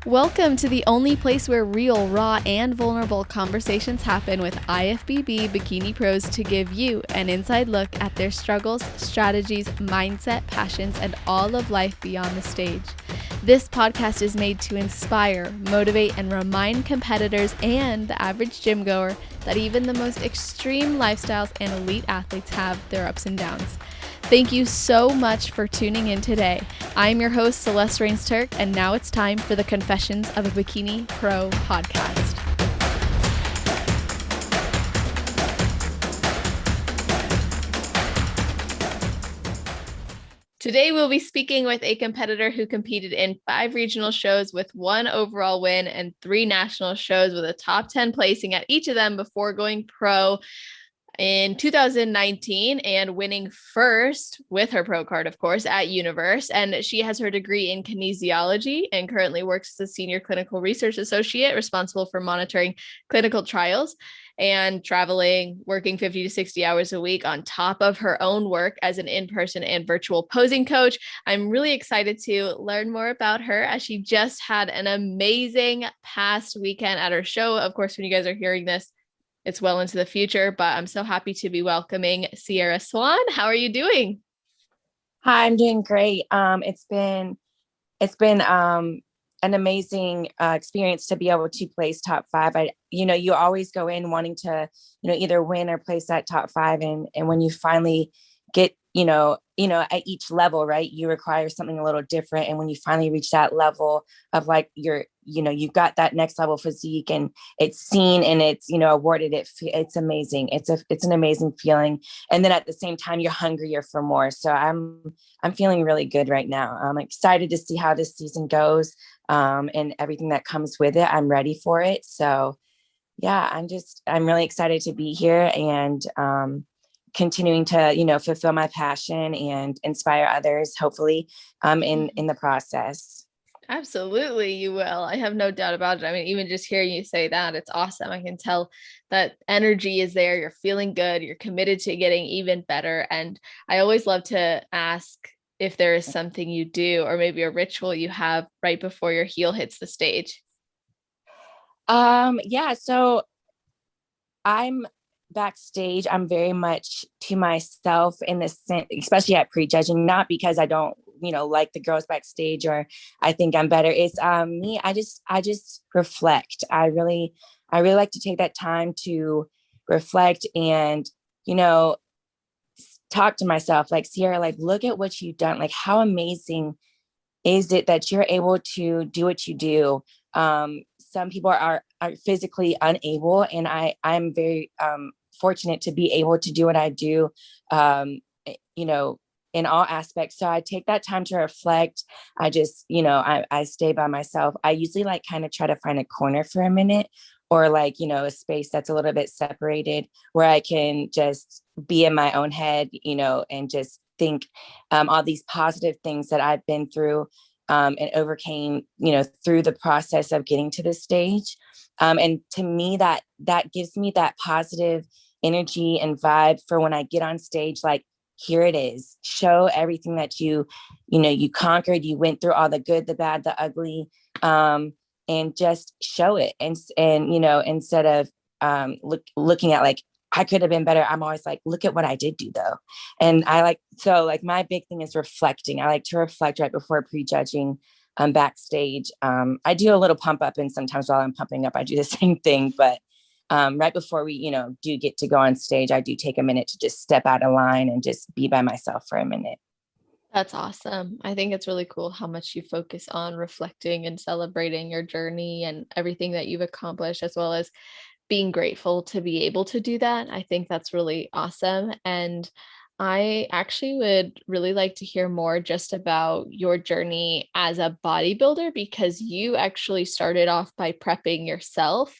Welcome to the only place where real, raw, and vulnerable conversations happen with IFBB Bikini Pros to give you an inside look at their struggles, strategies, mindset, passions, and all of life beyond the stage. This podcast is made to inspire, motivate, and remind competitors and the average gym goer that even the most extreme lifestyles and elite athletes have their ups and downs. Thank you so much for tuning in today. I'm your host, Celeste Turk, and now it's time for the Confessions of a Bikini Pro podcast. Today, we'll be speaking with a competitor who competed in 5 regional shows with 1 overall win and 3 national shows with a top 10 placing at each of them before going pro in 2019 and winning first with her pro card, of course, at Universe. And she has her degree in kinesiology and currently works as a senior clinical research associate responsible for monitoring clinical trials and traveling, working 50 to 60 hours a week on top of her own work as an in-person and virtual posing coach. I'm really excited to learn more about her as she just had an amazing past weekend at her show. Of course, when you guys are hearing this, it's well into the future, but I'm so happy to be welcoming Sierra Swann. How are you doing? Hi, I'm doing great. It's been an amazing experience to be able to place top 5. You always go in wanting to, either win or place that top 5. And when you finally get, at each level, right, you require something a little different. And when you finally reach that level of like you've got that next level physique and it's seen and it's, awarded, it's amazing. It's an amazing feeling. And then at the same time, you're hungrier for more. So I'm feeling really good right now. I'm excited to see how this season goes and everything that comes with it. I'm ready for it. So yeah, I'm really excited to be here and continuing to, fulfill my passion and inspire others, hopefully, in the process. Absolutely, you will. I have no doubt about it. I mean, even just hearing you say that, it's awesome. I can tell that energy is there. You're feeling good. You're committed to getting even better. And I always love to ask if there is something you do or maybe a ritual you have right before your heel hits the stage. Yeah, so I'm backstage. I'm very much to myself in this sense, especially at prejudging, not because I don't, like the girls backstage or I think I'm better. It's me. I just reflect. I really like to take that time to reflect and, talk to myself like, Sierra, like, look at what you've done. Like, how amazing is it that you're able to do what you do? Some people are physically unable, and I'm very fortunate to be able to do what I do, in all aspects. So I take that time to reflect. I just, I stay by myself. I usually like kind of try to find a corner for a minute or like, a space that's a little bit separated where I can just be in my own head, and just think all these positive things that I've been through and overcame, through the process of getting to this stage. And to me, that gives me that positive energy and vibe for when I get on stage, like, here it is, show everything that you conquered, you went through all the good, the bad, the ugly, and just show it. And instead of looking at like, I could have been better, I'm always like, look at what I did do though. And my big thing is reflecting. I like to reflect right before prejudging backstage. I do a little pump up, and sometimes while I'm pumping up, I do the same thing. But right before we, do get to go on stage, I do take a minute to just step out of line and just be by myself for a minute. That's awesome. I think it's really cool how much you focus on reflecting and celebrating your journey and everything that you've accomplished, as well as being grateful to be able to do that. I think that's really awesome. And I actually would really like to hear more just about your journey as a bodybuilder, because you actually started off by prepping yourself,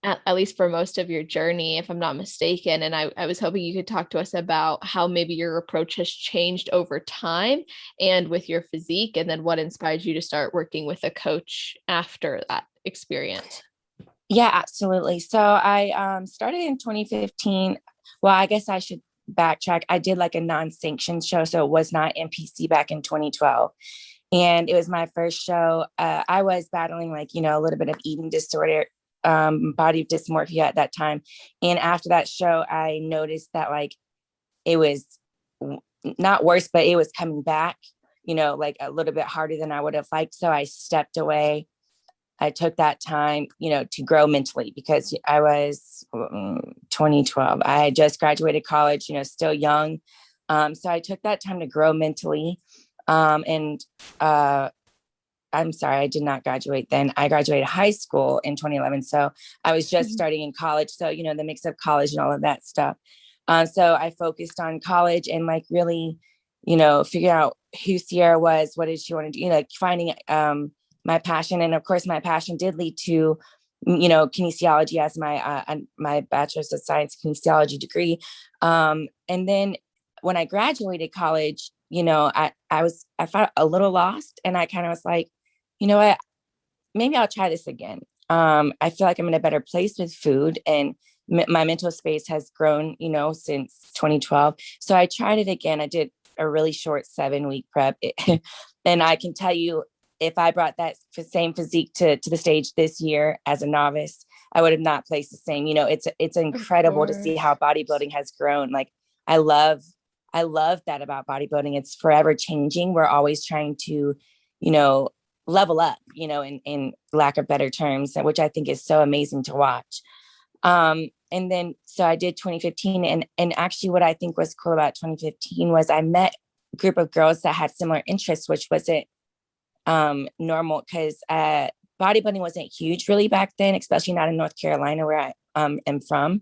at least for most of your journey, if I'm not mistaken. And I was hoping you could talk to us about how maybe your approach has changed over time and with your physique, and then what inspired you to start working with a coach after that experience. Yeah, absolutely. So I started in 2015. Well, I guess I should backtrack. I did like a non-sanctioned show, so it was not NPC back in 2012. And it was my first show. I was battling like, a little bit of eating disorder, body dysmorphia at that time. And after that show, I noticed that like it was not worse, but it was coming back, like a little bit harder than I would have liked. So I stepped away. I took that time, to grow mentally because I was 2012. I had just graduated college, still young. So I took that time to grow mentally. And I'm sorry, I did not graduate then. I graduated high school in 2011. So I was just starting in college. So, the mix of college and all of that stuff. So I focused on college and like really, figure out who Sierra was, what did she want to do, like finding my passion. And of course, my passion did lead to, kinesiology as my bachelor's of science kinesiology degree. And then when I graduated college, I felt a little lost, and I kind of was like, you know what, maybe I'll try this again. I feel like I'm in a better place with food, and my mental space has grown, since 2012. So I tried it again. I did a really short 7-week prep. And I can tell you, if I brought that same physique to the stage this year as a novice, I would have not placed the same. It's incredible to see how bodybuilding has grown. Like I love that about bodybuilding. It's forever changing. We're always trying to, level up, in lack of better terms, which I think is so amazing to watch. And then, so I did 2015, and actually what I think was cool about 2015 was I met a group of girls that had similar interests, which wasn't normal because bodybuilding wasn't huge really back then, especially not in North Carolina where I am from.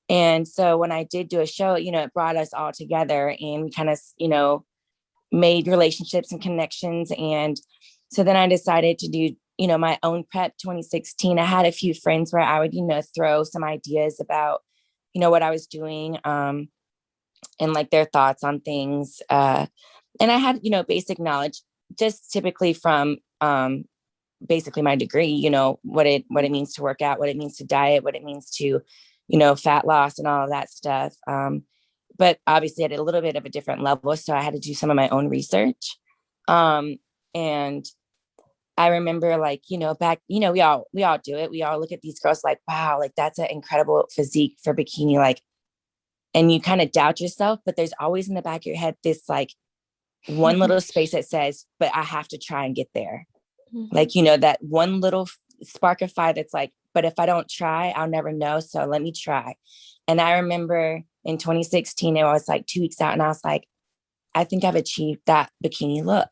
And so when I did do a show, it brought us all together, and we kind of, made relationships and connections. And so then I decided to do, my own prep 2016. I had a few friends where I would, throw some ideas about, what I was doing, and like their thoughts on things. And I had, basic knowledge just typically from basically my degree, what it means to work out, what it means to diet, what it means to, fat loss and all of that stuff. But obviously at a little bit of a different level. So I had to do some of my own research. And I remember like, back, we all do it. We all look at these girls like, wow, like that's an incredible physique for bikini. Like, and you kind of doubt yourself, but there's always in the back of your head, this like one little space that says, but I have to try and get there. Like, that one little spark of fire that's like, but if I don't try, I'll never know. So let me try. And I remember in 2016, it was like 2 weeks out, and I was like, I think I've achieved that bikini look.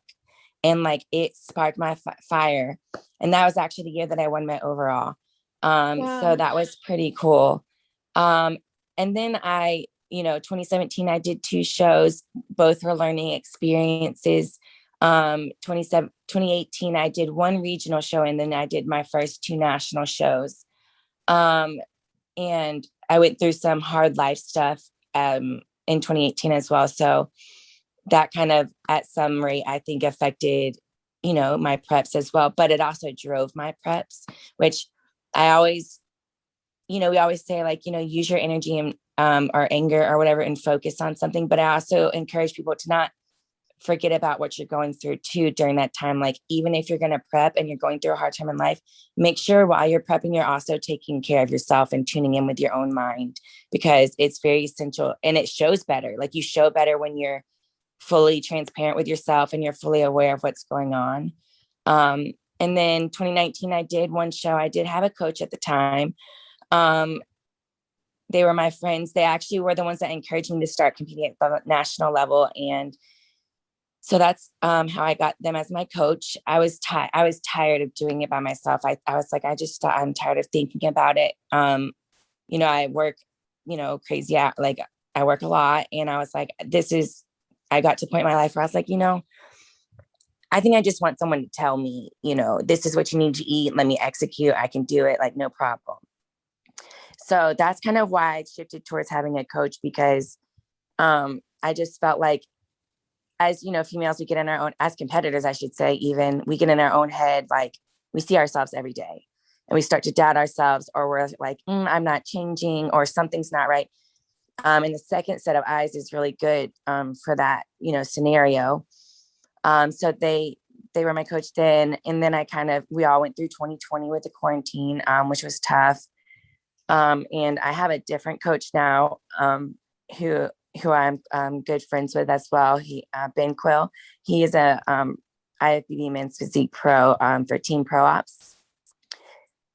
And like, it sparked my fire. And that was actually the year that I won my overall. Wow. So that was pretty cool. And then 2017, I did 2 shows. Both were learning experiences. 2018, I did 1 regional show, and then I did my first 2 national shows. And I went through some hard life stuff in 2018 as well. So that kind of at some rate, I think affected, my preps as well, but it also drove my preps, which I always, we always say like, use your energy and, or anger or whatever and focus on something. But I also encourage people to not forget about what you're going through too during that time. Like, even if you're going to prep and you're going through a hard time in life, make sure while you're prepping, you're also taking care of yourself and tuning in with your own mind, because it's very essential, and it shows better. Like, you show better when you're fully transparent with yourself and you're fully aware of what's going on. And then 2019, I did 1 show. I did have a coach at the time. They were my friends. They actually were the ones that encouraged me to start competing at the national level. And so that's how I got them as my coach. I was tired of doing it by myself. I was like, I'm tired of thinking about it. I work, crazy out. Like, I work a lot, and I was like, I got to a point in my life where I was like, I think I just want someone to tell me, this is what you need to eat. Let me execute. I can do it. Like, no problem. So that's kind of why I shifted towards having a coach, because I just felt like, as females, we get in our own, as competitors, I should say, even we get in our own head. Like, we see ourselves every day, and we start to doubt ourselves, or we're like, I'm not changing, or something's not right. And the second set of eyes is really good for that, scenario. So they they were my coach then. And then we all went through 2020 with the quarantine, which was tough. And I have a different coach now, who I'm good friends with as well. Ben Quill. He is a IFBB Men's Physique Pro for Team Pro Ops.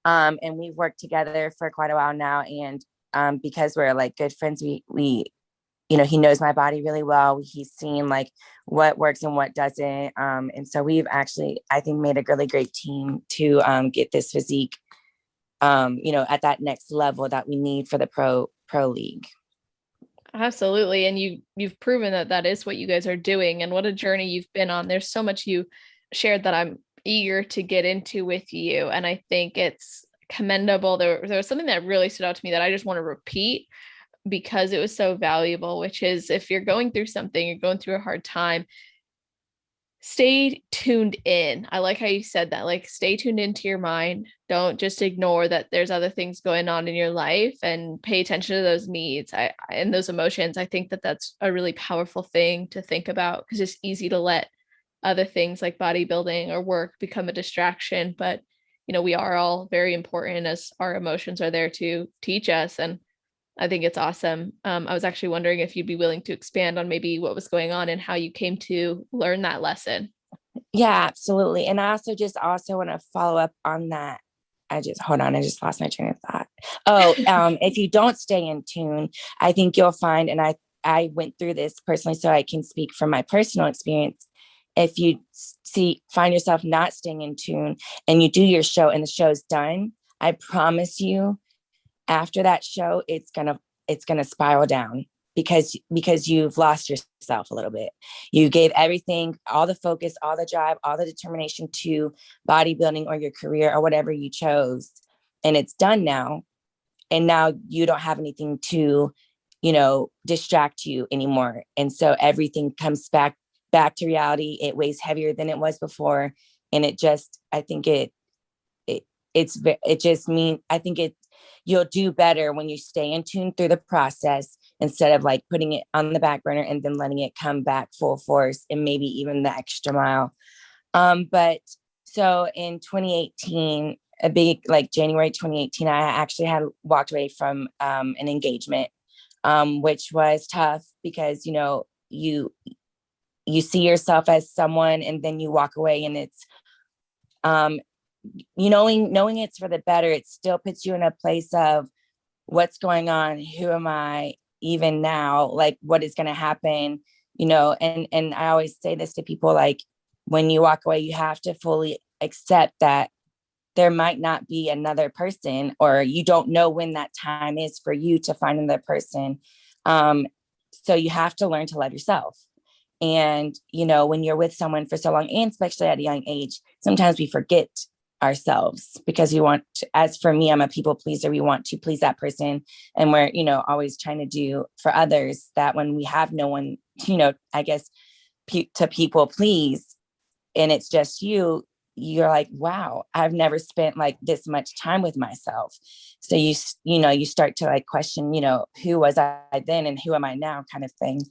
And we've worked together for quite a while now. And because we're like good friends, we he knows my body really well. He's seen like what works and what doesn't. And so we've actually, I think, made a really great team to get this physique, at that next level that we need for the pro league. Absolutely. And you've proven that is what you guys are doing, and what a journey you've been on. There's so much you shared that I'm eager to get into with you. And I think it's commendable. There was something that really stood out to me that I just want to repeat because it was so valuable, which is, if you're going through something, you're going through a hard time, stay tuned in. I like how you said that, like, stay tuned into your mind. Don't just ignore that there's other things going on in your life, and pay attention to those needs and those emotions. I think that's a really powerful thing to think about, because it's easy to let other things like bodybuilding or work become a distraction. But, we are all very important, as our emotions are there to teach us. And I think it's awesome. I was actually wondering if you'd be willing to expand on maybe what was going on and how you came to learn that lesson. Yeah, absolutely. And I also want to follow up on that. I just lost my train of thought. Oh, if you don't stay in tune, I think you'll find, and I went through this personally, so I can speak from my personal experience. If you find yourself not staying in tune and you do your show and the show's done, I promise you, after that show, it's gonna spiral down, because you've lost yourself a little bit. You gave everything, all the focus, all the drive, all the determination to bodybuilding or your career or whatever you chose, and it's done now. And now you don't have anything to, distract you anymore. And so everything comes back to reality. It weighs heavier than it was before, and I think you'll do better when you stay in tune through the process, instead of like putting it on the back burner and then letting it come back full force and maybe even the extra mile. But so in 2018, January 2018, I actually had walked away from an engagement, which was tough, because, you see yourself as someone and then you walk away, and it's, knowing it's for the better, it still puts you in a place of what's going on, who am I even now, like what is going to happen, and I always say this to people, like, when you walk away, you have to fully accept that there might not be another person, or you don't know when that time is for you to find another person. So you have to learn to love yourself. And, when you're with someone for so long, and especially at a young age, sometimes we forget ourselves, because we want to, as for me, I'm a people pleaser. We want to please that person. And we're, always trying to do for others, that when we have no one, I guess, to people please, and it's just you're like, wow, I've never spent like this much time with myself. So you start to like question, who was I then and who am I now, kind of thing.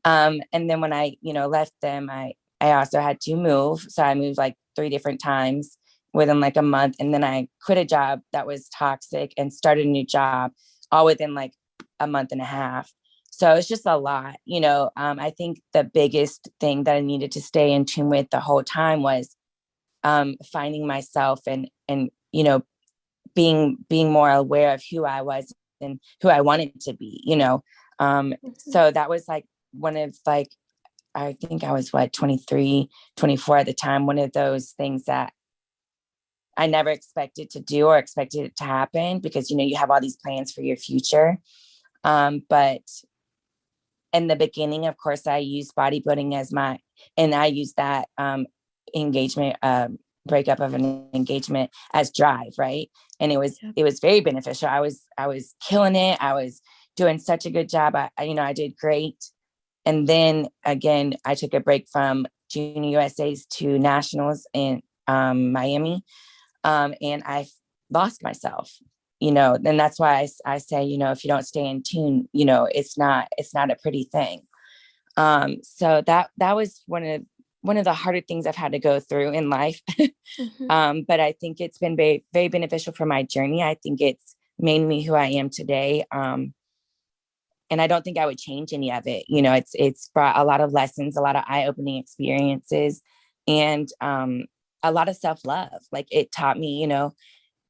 And then when I, left them, I also had to move. So I moved like 3 different times within like a month. And then I quit a job that was toxic and started a new job all within like a month and a half. So it's just a lot, I think the biggest thing that I needed to stay in tune with the whole time was finding myself and, being more aware of who I was and who I wanted to be, so that was like one of like, I think I was 23, 24 at the time. One of those things that I never expected to do or expected it to happen, because, you have all these plans for your future. But in the beginning, of course, I used bodybuilding and I used that engagement, breakup of an engagement as drive, right? And it was very beneficial. I was killing it. I was doing such a good job. I did great. And then again, I took a break from Junior USA's to Nationals in Miami. And I lost myself, and that's why I say, if you don't stay in tune, it's not a pretty thing. So that was one of one of the harder things I've had to go through in life. Mhm. But I think it's been very, very beneficial for my journey. I think it's made me who I am today. And I don't think I would change any of it. You know, it's brought a lot of lessons, a lot of eye-opening experiences, and a lot of self-love. Like it taught me, you know,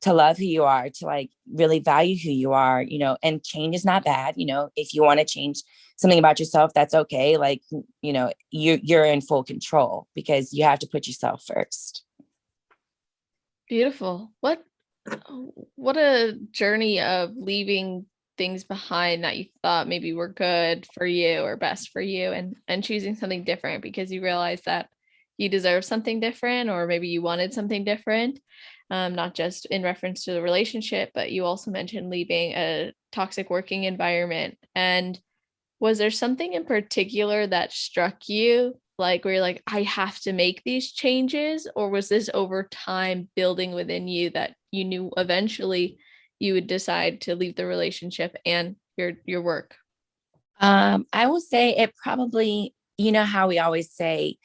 to love who you are, to like really value who you are, you know, and change is not bad. You know, if you want to change something about yourself, that's okay. Like, you know, you're in full control because you have to put yourself first. Beautiful. What a journey of leaving things behind that you thought maybe were good for you or best for you, and choosing something different because you realized that you deserve something different, or maybe you wanted something different. Not just in reference to the relationship, but you also mentioned leaving a toxic working environment. And was there something in particular that struck you, like where you're like, I have to make these changes? Or was this over time building within you that you knew eventually you would decide to leave the relationship and your work? I will say it probably, you know, how we always say,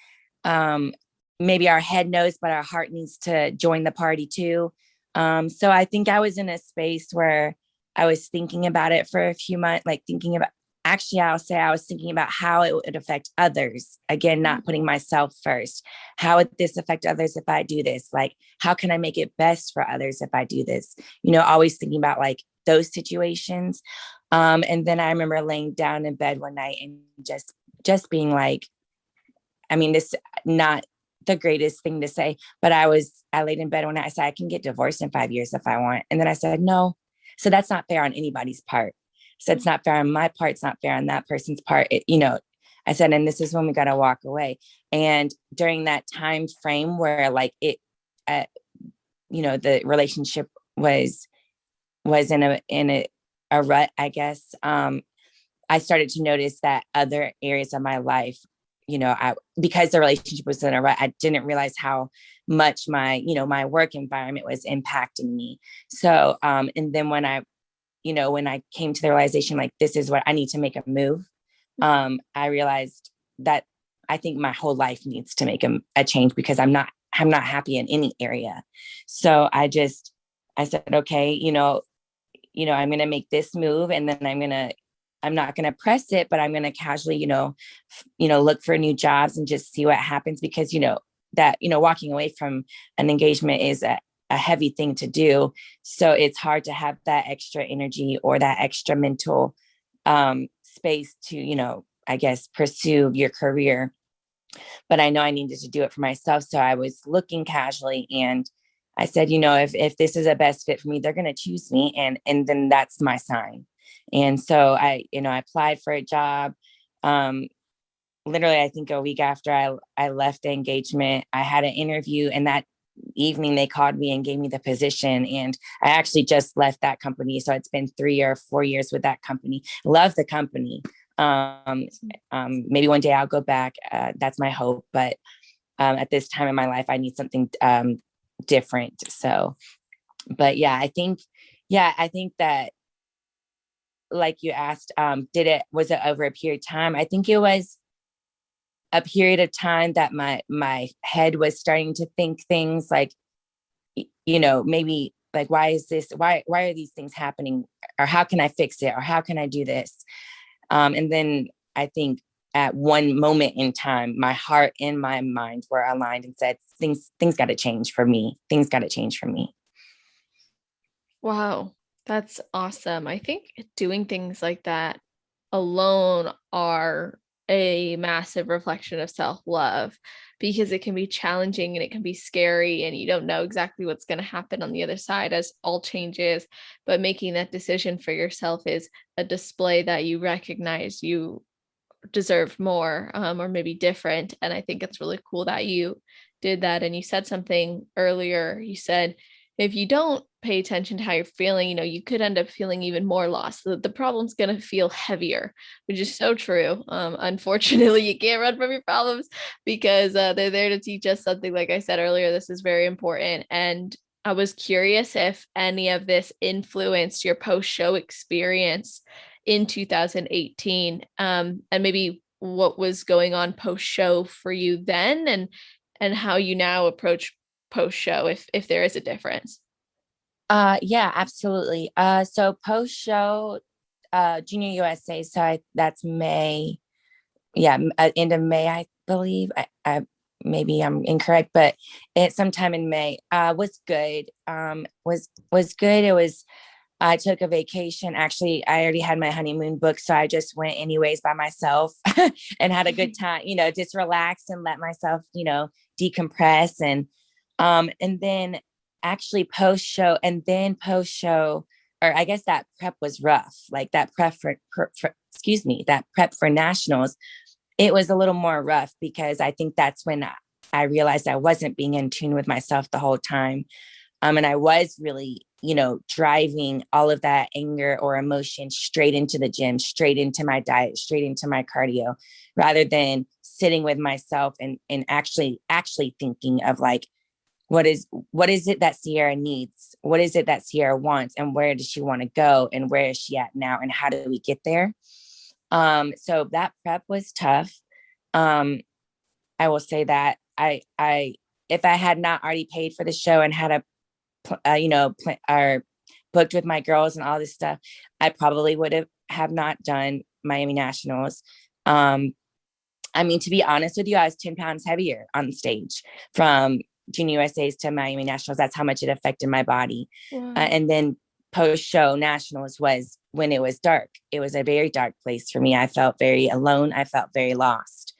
um, maybe our head knows, but our heart needs to join the party too. So I think I was in a space where I was thinking about it for a few months, like thinking about, actually, I'll say I was thinking about how it would affect others. Again, not putting myself first. How would this affect others if I do this? Like, how can I make it best for others if I do this? You know, always thinking about like those situations. And then I remember laying down in bed one night and just being like, I mean, this not the greatest thing to say, but I laid in bed one night. I said, I can get divorced in 5 years if I want. And then I said, no. So that's not fair on anybody's part. So it's not fair on my part. It's not fair on that person's part. You know, I said, and this is when we got to walk away. And during that time frame where like uh, you know, the relationship was in a rut, I guess. I started to notice that other areas of my life, you know, because the relationship was in a rut, I didn't realize how much my, you know, my work environment was impacting me. So, and then when when I came to the realization, like, this is what I need to make a move, I realized that I think my whole life needs to make a change because I'm not happy in any area. So I said, okay, I'm going to make this move, and then I'm not going to press it, but I'm going to casually, look for new jobs and just see what happens, because, walking away from an engagement is a heavy thing to do. So it's hard to have that extra energy or that extra mental space to, I guess, pursue your career. But I know I needed to do it for myself. So I was looking casually, and I said, if this is a best fit for me, they're going to choose me. And then that's my sign. And so I applied for a job. Literally, I think a week after I left the engagement, I had an interview, and that evening they called me and gave me the position. And I actually just left that company. So it's been 3 or 4 years with that company. Love the company. Maybe one day I'll go back. That's my hope. But at this time in my life, I need something different. So, but yeah, I think that, like you asked, was it over a period of time? I think it was a period of time that my head was starting to think things like, maybe like, why are these things happening? Or how can I fix it? Or how can I do this? And then I think at one moment in time, my heart and my mind were aligned and said, things got to change for me. Things got to change for me. Wow, that's awesome. I think doing things like that alone are a massive reflection of self-love, because it can be challenging and it can be scary, and you don't know exactly what's going to happen on the other side, as all changes. But making that decision for yourself is a display that you recognize you deserve more, or maybe different. And I think it's really cool that you did that. And you said something earlier. You said, if you don't pay attention to how you're feeling, you could end up feeling even more lost. The problem's going to feel heavier, which is so true. Unfortunately, you can't run from your problems, because they're there to teach us something. Like I said earlier, this is very important. And I was curious if any of this influenced your post-show experience in 2018, and maybe what was going on post show for you then, and how you now approach post show, if there is a difference? Yeah, absolutely. So post show, Junior USA, that's May. Yeah, end of May, I believe. I maybe I'm incorrect, but it's sometime in May. Was good. Was good. It was. I took a vacation. Actually, I already had my honeymoon booked, so I just went anyways by myself and had a good time. Just relax and let myself, decompress and then actually post show, or I guess that prep was rough. Like that that prep for nationals, it was a little more rough because I think that's when I realized I wasn't being in tune with myself the whole time. And I was really, driving all of that anger or emotion straight into the gym, straight into my diet, straight into my cardio, rather than sitting with myself and actually thinking of like, what is it that Sierra needs? What is it that Sierra wants? And where does she want to go? And where is she at now? And how do we get there? So that prep was tough. I will say that if I had not already paid for the show and had or booked with my girls and all this stuff, I probably would have not done Miami Nationals. I mean, to be honest with you, I was 10 pounds heavier on stage from Junior USA's to Miami Nationals. That's how much it affected my body. Wow. And then post show nationals was when it was dark. It was a very dark place for me. I felt very alone. I felt very lost.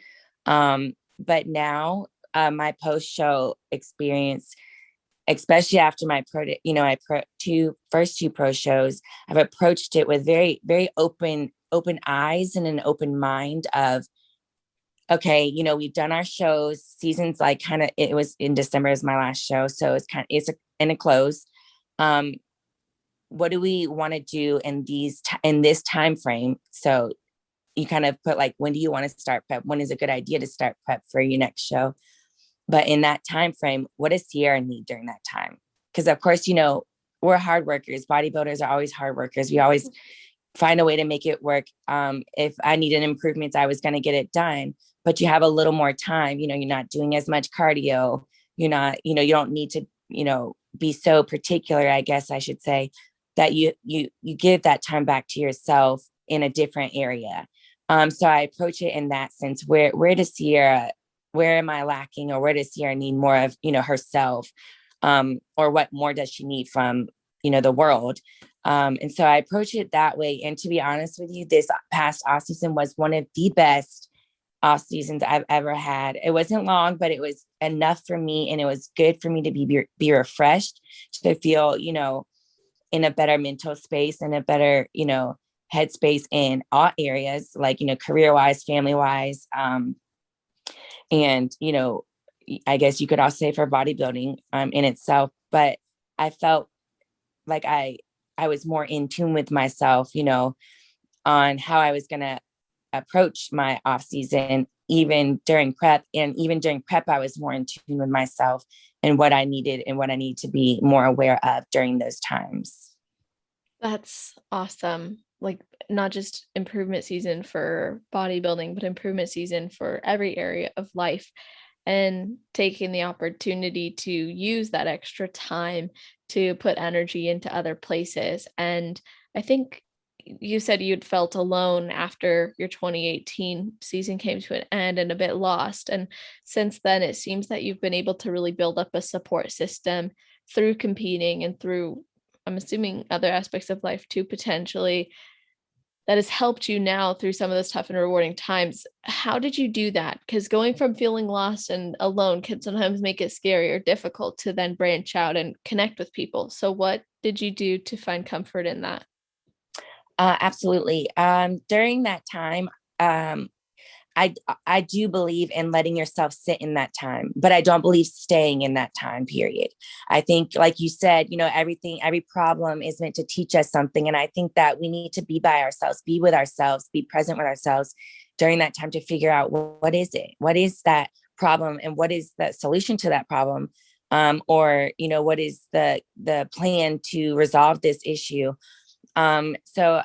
But now my post show experience, especially after my first two pro shows, I've approached it with very, very open eyes and an open mind of, okay, we've done our shows, seasons, like kind of, it was in December is my last show. So it's in a close. What do we want to do in this time frame? So you kind of put like, when do you want to start prep? When is a good idea to start prep for your next show? But in that time frame, what does Sierra need during that time? Because of course, we're hard workers. Bodybuilders are always hard workers. We always find a way to make it work. If I needed improvements, I was going to get it done. But you have a little more time. You're not doing as much cardio. You're not, you don't need to, be so particular, I guess I should say, that you give that time back to yourself in a different area. So I approach it in that sense. Where does Sierra, where am I lacking, or where does Sierra need more of, herself, or what more does she need from, the world? And so I approach it that way. And to be honest with you, this past off season was one of the best off seasons I've ever had. It wasn't long, but it was enough for me, and it was good for me to be refreshed, to feel, in a better mental space and a better, headspace in all areas, like, career wise, family wise, and I guess you could also say for bodybuilding in itself. But I felt like I was more in tune with myself, on how I was gonna approach my off season, even during prep. And even during prep, I was more in tune with myself and what I needed and what I need to be more aware of during those times. That's awesome. Like, not just improvement season for bodybuilding, but improvement season for every area of life, and taking the opportunity to use that extra time to put energy into other places. And I think you said you'd felt alone after your 2018 season came to an end and a bit lost. And since then, it seems that you've been able to really build up a support system through competing and through, I'm assuming, other aspects of life too, potentially, that has helped you now through some of those tough and rewarding times. How did you do that? Because going from feeling lost and alone can sometimes make it scary or difficult to then branch out and connect with people. So what did you do to find comfort in that? Absolutely. During that time, I do believe in letting yourself sit in that time, but I don't believe staying in that time period. I think, like you said, every problem is meant to teach us something. And I think that we need to be by ourselves, be with ourselves, be present with ourselves during that time to figure out what is it? What is that problem? And what is the solution to that problem? Or, what is the plan to resolve this issue? So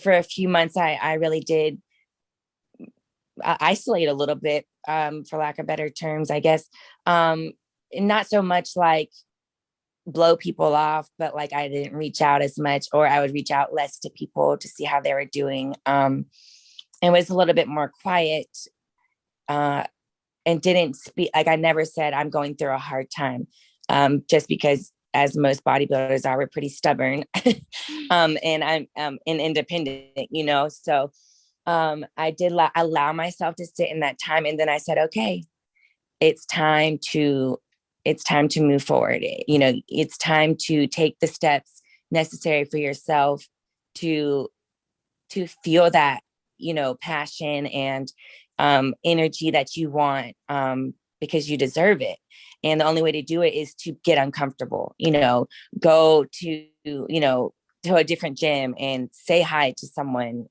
for a few months, I really did isolate a little bit, for lack of better terms, I guess. Not so much like blow people off, but like I didn't reach out as much, or I would reach out less to people to see how they were doing. It was a little bit more quiet, and didn't speak. Like I never said I'm going through a hard time, just because as most bodybuilders are, we're pretty stubborn. And I'm an independent, so I did allow myself to sit in that time. And then I said, okay, it's time to move forward. It's time to take the steps necessary for yourself to feel that, passion and energy that you want, because you deserve it. And the only way to do it is to get uncomfortable, go to a different gym and say hi to someone.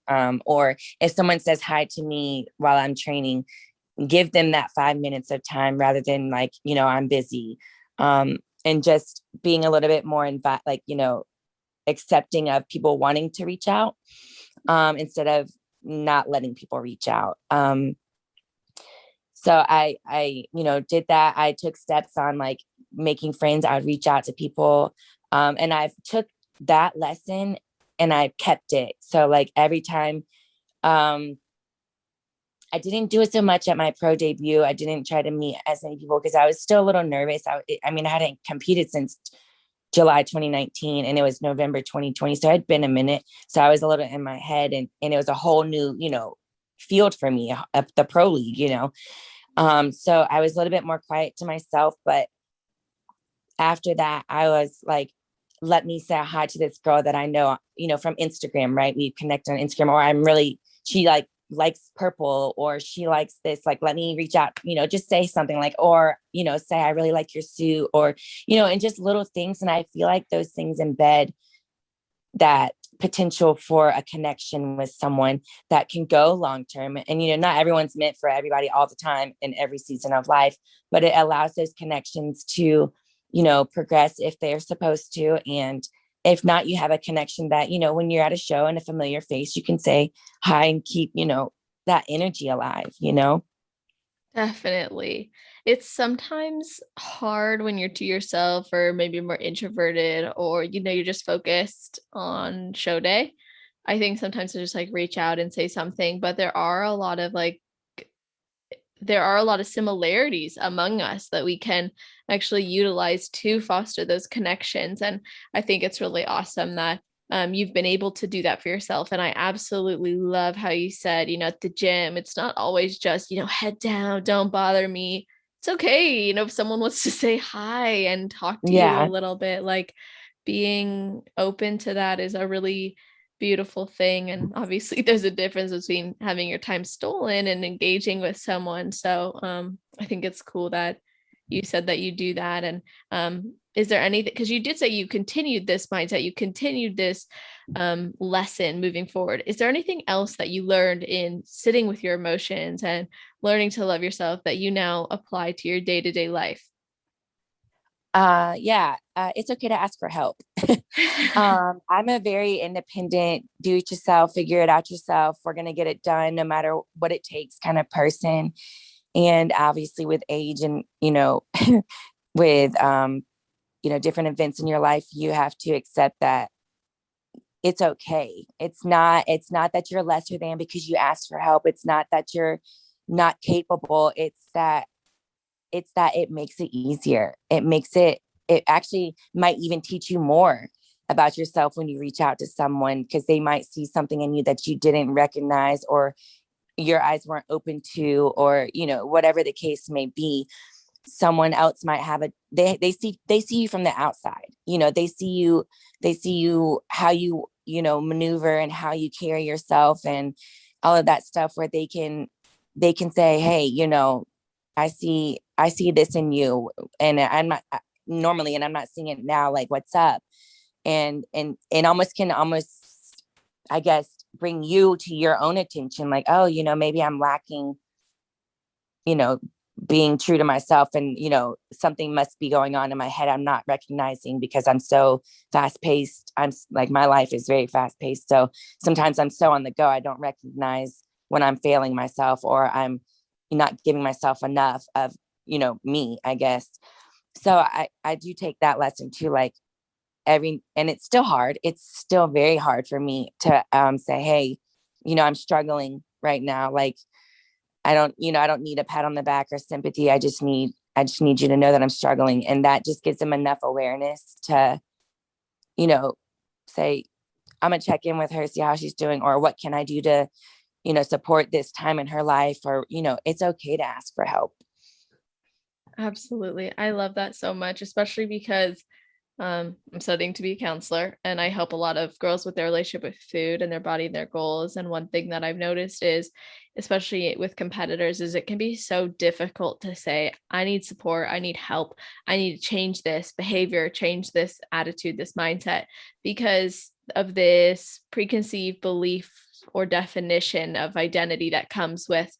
Or if someone says hi to me while I'm training, give them that 5 minutes of time rather than like, I'm busy. And just being a little bit more accepting of people wanting to reach out, instead of not letting people reach out. So I did that. I took steps on like making friends. I would reach out to people. And I've took that lesson and I kept it. So like every time, I didn't do it so much at my pro debut. I didn't try to meet as many people because I was still a little nervous. I hadn't competed since July 2019 and it was November 2020. So it had been a minute. So I was a little in my head, and it was a whole new, field for me, the pro league, so I was a little bit more quiet to myself. But after that, I was like, let me say hi to this girl that I know, from Instagram, right? We connect on Instagram, or she like likes purple, or she likes this, like, let me reach out, just say something like, or, say, I really like your suit, or, and just little things. And I feel like those things embed that potential for a connection with someone that can go long-term. And, not everyone's meant for everybody all the time in every season of life, but it allows those connections to, progress if they're supposed to. And if not, you have a connection that, when you're at a show and a familiar face, you can say hi and keep, that energy alive, Definitely. It's sometimes hard when you're to yourself or maybe more introverted, or, you're just focused on show day. I think sometimes to just like reach out and say something, but there are a lot of similarities among us that we can actually utilize to foster those connections. And I think it's really awesome that you've been able to do that for yourself. And I absolutely love how you said, at the gym, it's not always just, head down, don't bother me. It's okay, if someone wants to say hi and talk to you a Yeah. little bit, like being open to that is a really beautiful thing. And obviously there's a difference between having your time stolen and engaging with someone. So I think it's cool that you said that you do that. And is there anything, because you did say you continued this mindset, you continued this lesson moving forward. Is there anything else that you learned in sitting with your emotions and learning to love yourself that you now apply to your day-to-day life? It's okay to ask for help. I'm a very independent, do it yourself, figure it out yourself. We're going to get it done no matter what it takes kind of person. And obviously with age and, with, different events in your life, you have to accept that it's okay. It's not that you're lesser than because you asked for help. It's not that you're not capable. It's that it makes it easier. It actually might even teach you more about yourself when you reach out to someone, because they might see something in you that you didn't recognize, or your eyes weren't open to, or, whatever the case may be. Someone else might have they see you from the outside, they see you, how you, maneuver and how you carry yourself and all of that stuff, where they can say, hey, I see this in you, and I'm not normally, and I'm not seeing it now, like, what's up? And can almost, I guess, bring you to your own attention, like, oh, maybe I'm lacking, being true to myself, and, something must be going on in my head I'm not recognizing, because I'm so fast paced. I'm like, my life is very fast paced. So sometimes I'm so on the go, I don't recognize when I'm failing myself or I'm not giving myself enough of, me, I guess. So I do take that lesson too, like and it's still hard. It's still very hard for me to say, hey, I'm struggling right now. Like, I don't need a pat on the back or sympathy. I just need you to know that I'm struggling. And that just gives them enough awareness to, say, I'm gonna check in with her, see how she's doing, or what can I do to, support this time in her life, or, it's okay to ask for help. Absolutely. I love that so much, especially because I'm studying to be a counselor and I help a lot of girls with their relationship with food and their body and their goals. And one thing that I've noticed is, especially with competitors, is it can be so difficult to say, I need support, I need help, I need to change this behavior, change this attitude, this mindset, because of this preconceived belief or definition of identity that comes with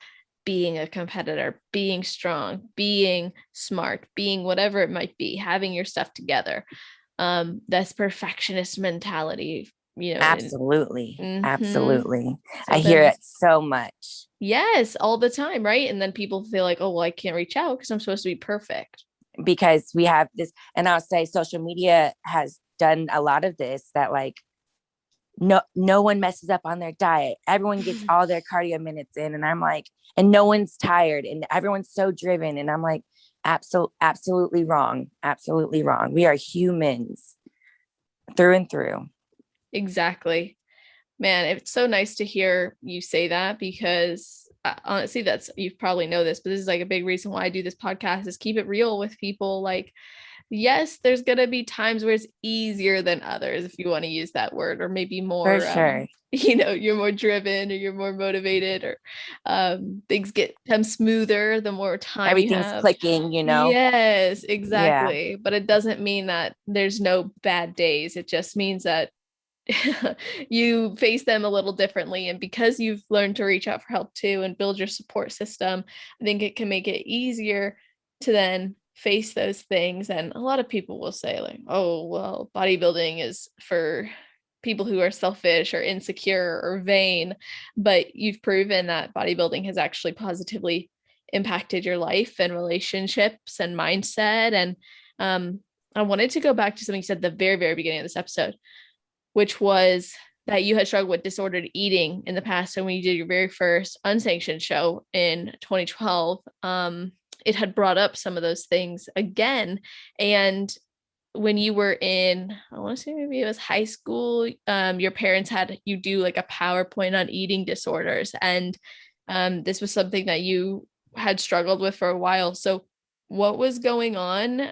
being a competitor, being strong, being smart, being whatever it might be, having your stuff together. That's perfectionist mentality, Absolutely. Absolutely. So I hear then, it so much. yes, all the time, right? And then people feel like, oh, well, I can't reach out because I'm supposed to be perfect. Because we have this, and I'll say social media has done a lot of this, that like no one messes up on their diet. Everyone gets all their cardio minutes in. And I'm like, and no one's tired and everyone's so driven. And I'm like, absolutely wrong. Absolutely wrong. We are humans through and through. Exactly. Man, it's so nice to hear you say that, because honestly, you probably know this, but this is like a big reason why I do this podcast, is keep it real with people. Like, yes, there's going to be times where it's easier than others, if you want to use that word, or maybe more, For sure. You're more driven or you're more motivated, or things come smoother the more time you Everything's have. clicking, Yes, Yeah. exactly. But it doesn't mean that there's no bad days. It just means that you face them a little differently. And because you've learned to reach out for help too and build your support system, I think it can make it easier to then face those things. And a lot of people will say, like, oh, well, bodybuilding is for people who are selfish or insecure or vain. But you've proven that bodybuilding has actually positively impacted your life and relationships and mindset. And I wanted to go back to something you said at the very, very beginning of this episode, which was that you had struggled with disordered eating in the past. And when you did your very first unsanctioned show in 2012, it had brought up some of those things again. And when you were in, I want to say maybe it was high school, your parents had you do like a PowerPoint on eating disorders. And this was something that you had struggled with for a while. So what was going on?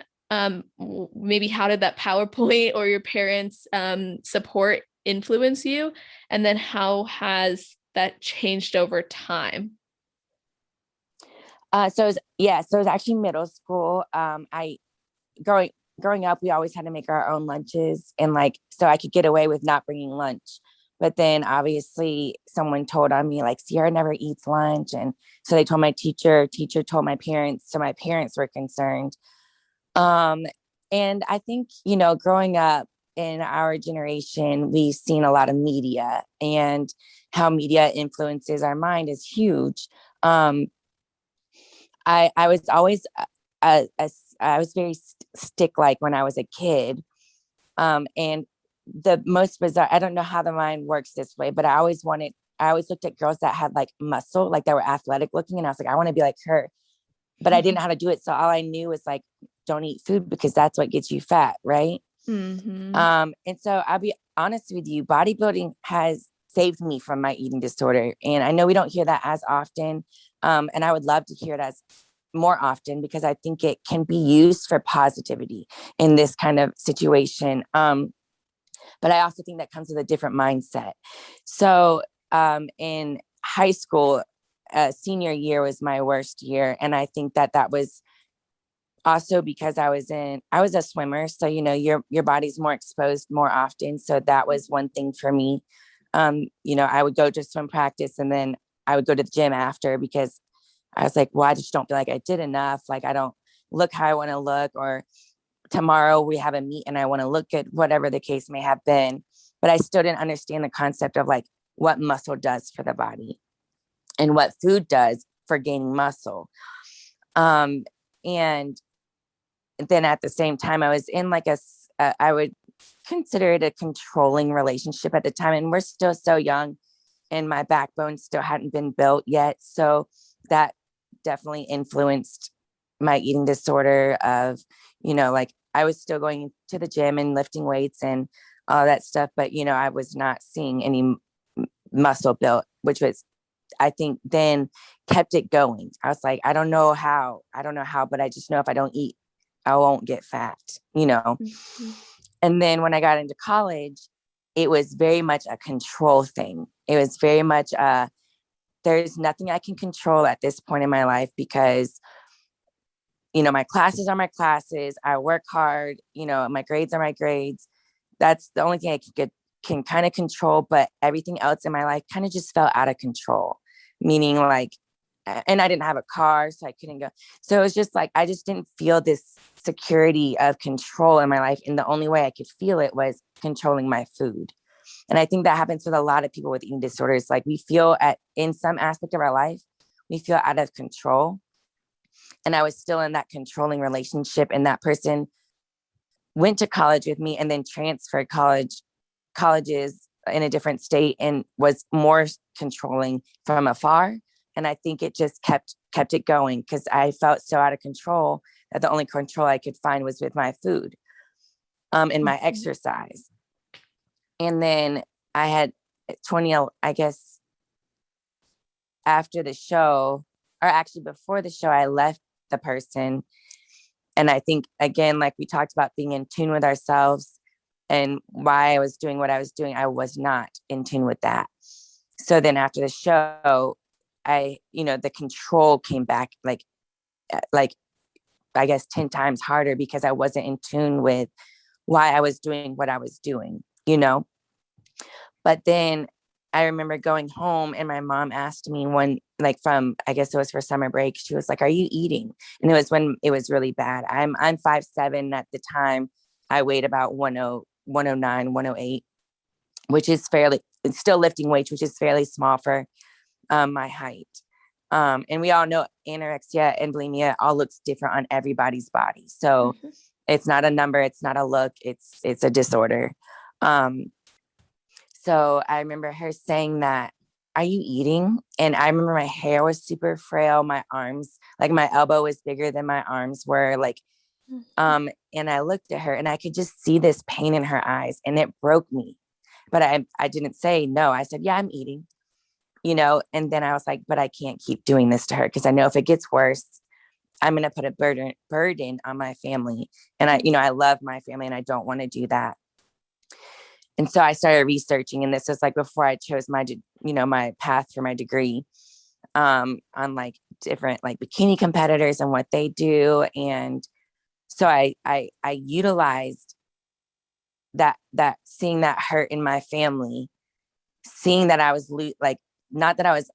Maybe how did that PowerPoint or your parents' support influence you? And then how has that changed over time? So it was actually middle school. I growing up, we always had to make our own lunches, and like, so I could get away with not bringing lunch. But then obviously someone told on me, like, Sierra never eats lunch. And so they told my teacher told my parents. So my parents were concerned. And I think, growing up in our generation, we've seen a lot of media, and how media influences our mind is huge. I was always I was very stick like when I was a kid. And the most bizarre, I don't know how the mind works this way, but I always looked at girls that had like muscle, like that were athletic looking. And I was like, I want to be like her, but I didn't know how to do it. So all I knew was like, don't eat food because that's what gets you fat. Right. Mm-hmm. And so I'll be honest with you, bodybuilding has saved me from my eating disorder. And I know we don't hear that as often. And I would love to hear it as more often, because I think it can be used for positivity in this kind of situation. But I also think that comes with a different mindset. So in high school, senior year was my worst year. And I think that was also because I was a swimmer. So, your body's more exposed more often. So that was one thing for me. I would go to swim practice and then I would go to the gym after, because I was like, well, I just don't feel like I did enough. Like, I don't look how I want to look, or tomorrow we have a meet and I want to look good, whatever the case may have been. But I still didn't understand the concept of like what muscle does for the body. and what food does for gaining muscle. And then at the same time, I was in like I would consider it a controlling relationship at the time. And we're still so young and my backbone still hadn't been built yet. So that definitely influenced my eating disorder of, like I was still going to the gym and lifting weights and all that stuff. But, I was not seeing any muscle built, which was, I think then kept it going. I was like, I don't know how, but I just know if I don't eat, I won't get fat, Mm-hmm. And then when I got into college, it was very much a control thing. It was very much, there's nothing I can control at this point in my life because, my classes are my classes. I work hard, my grades are my grades. That's the only thing I can kind of control, but everything else in my life kind of just fell out of control, meaning like, and I didn't have a car, so I couldn't go. So it was just like, I just didn't feel this security of control in my life. And the only way I could feel it was controlling my food. And I think that happens with a lot of people with eating disorders. Like we feel in some aspect of our life, we feel out of control. And I was still in that controlling relationship. And that person went to college with me and then transferred colleges in a different state and was more controlling from afar. And I think it just kept it going because I felt so out of control that the only control I could find was with my food, and my exercise. And then I had 20, I guess, after the show, or actually before the show, I left the person. And I think, again, like we talked about being in tune with ourselves and why I was doing what I was doing, I was not in tune with that. So then after the show, the control came back like I guess 10 times harder because I wasn't in tune with why I was doing what I was doing, But then I remember going home and my mom asked me I guess it was for summer break. She was like, "Are you eating?" And it was when it was really bad. I'm 5'7" at the time. I weighed about 109, 108, which is still lifting weights, which is fairly small for my height. And we all know anorexia and bulimia all looks different on everybody's body. So it's not a number, it's not a look, it's a disorder. So I remember her saying that, "Are you eating?" And I remember my hair was super frail. My arms, like my elbow was bigger than my arms were, like, and I looked at her and I could just see this pain in her eyes and it broke me. But I didn't say no. I said, "Yeah, I'm eating," and then I was like, but I can't keep doing this to her because I know if it gets worse, I'm going to put a burden on my family. And I love my family and I don't want to do that. And so I started researching, and this was like before I chose my path for my degree, on like different like bikini competitors and what they do. And so I utilized that seeing that hurt in my family, seeing that I was like, not that I was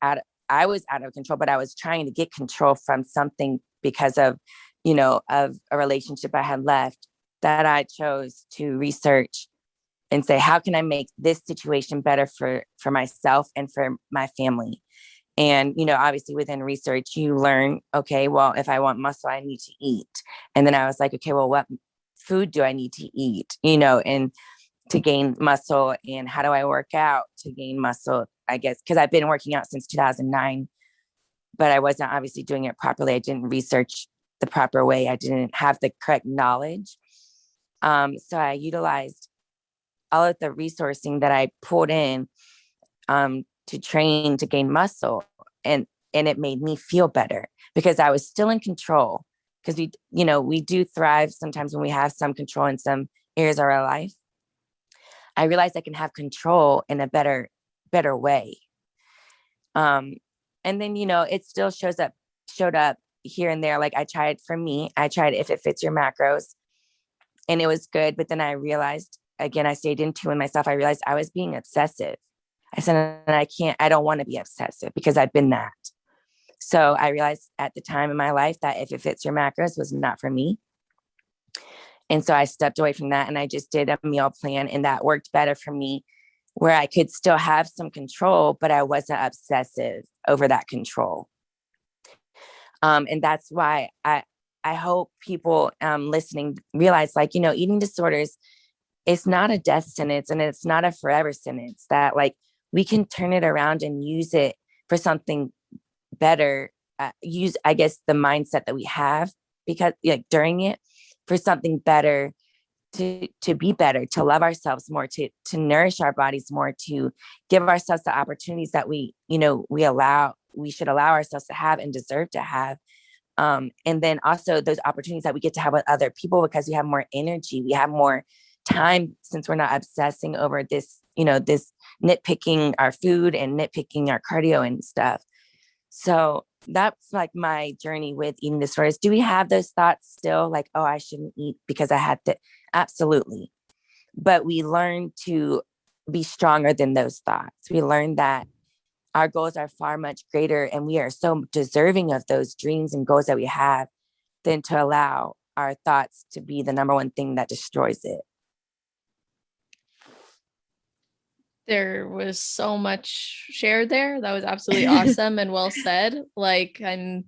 out of control, but I was trying to get control from something because of a relationship I had left, that I chose to research and say, how can I make this situation better for myself and for my family? And, obviously within research, you learn, okay, well, if I want muscle, I need to eat. And then I was like, okay, well, what food do I need to eat, and to gain muscle, and how do I work out to gain muscle? I guess, because I've been working out since 2009, but I wasn't obviously doing it properly. I didn't research the proper way. I didn't have the correct knowledge. So I utilized all of the resourcing that I pulled in to train to gain muscle, and it made me feel better because I was still in control. Because we do thrive sometimes when we have some control in some areas of our life. I realized I can have control in a better way. And then it still showed up here and there. Like I tried If It Fits Your Macros, and it was good. But then I realized, again, I stayed in tune with myself. I realized I was being obsessive. I said, I don't want to be obsessive because I've been that. So I realized at the time in my life that If It Fits Your Macros was not for me. And so I stepped away from that and I just did a meal plan, and that worked better for me where I could still have some control, but I wasn't obsessive over that control. And that's why I hope people listening realize, like, you know, eating disorders, it's not a death sentence and it's not a forever sentence, that like we can turn it around and use it for something better. Use, I guess, the mindset that we have, because like during it, for something better, to be better, to love ourselves more, to nourish our bodies more, to give ourselves the opportunities that we should allow ourselves to have and deserve to have. And then also those opportunities that we get to have with other people, because we have more energy, we have more time, since we're not obsessing over this, you know, this nitpicking our food and nitpicking our cardio and stuff. So that's like my journey with eating disorders. Do we have those thoughts still, like, oh, I shouldn't eat because I had to? Absolutely. But we learn to be stronger than those thoughts. We learn that our goals are far much greater, and we are so deserving of those dreams and goals that we have, than to allow our thoughts to be the number one thing that destroys it. There was so much shared there. That was absolutely awesome and well said. Like I'm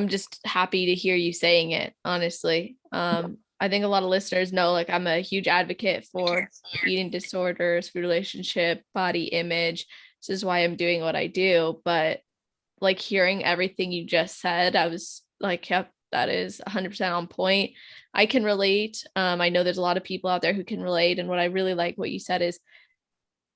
just happy to hear you saying it, honestly. I think a lot of listeners know, like, I'm a huge advocate for eating disorders, food relationship, body image. This is why I'm doing what I do. But like hearing everything you just said, I was like, yep, that is 100% on point. I can relate. I know there's a lot of people out there who can relate. And what I really like what you said is,